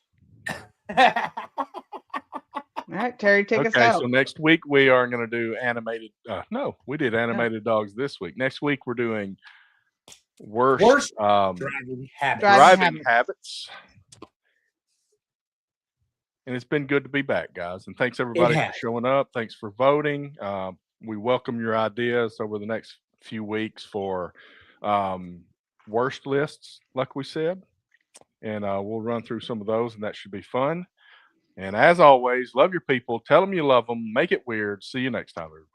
All right, Terry, take us Okay, out. so next week we are going to do animated. No, we did animated dogs this week. Next week we're doing worst driving habits. driving habits. And it's been good to be back, guys. And thanks everybody for showing up. Thanks for voting. We welcome your ideas over the next few weeks for worst lists, like we said. And we'll run through some of those, and that should be fun. And as always, love your people. Tell them you love them. Make it weird. See you next time, everybody.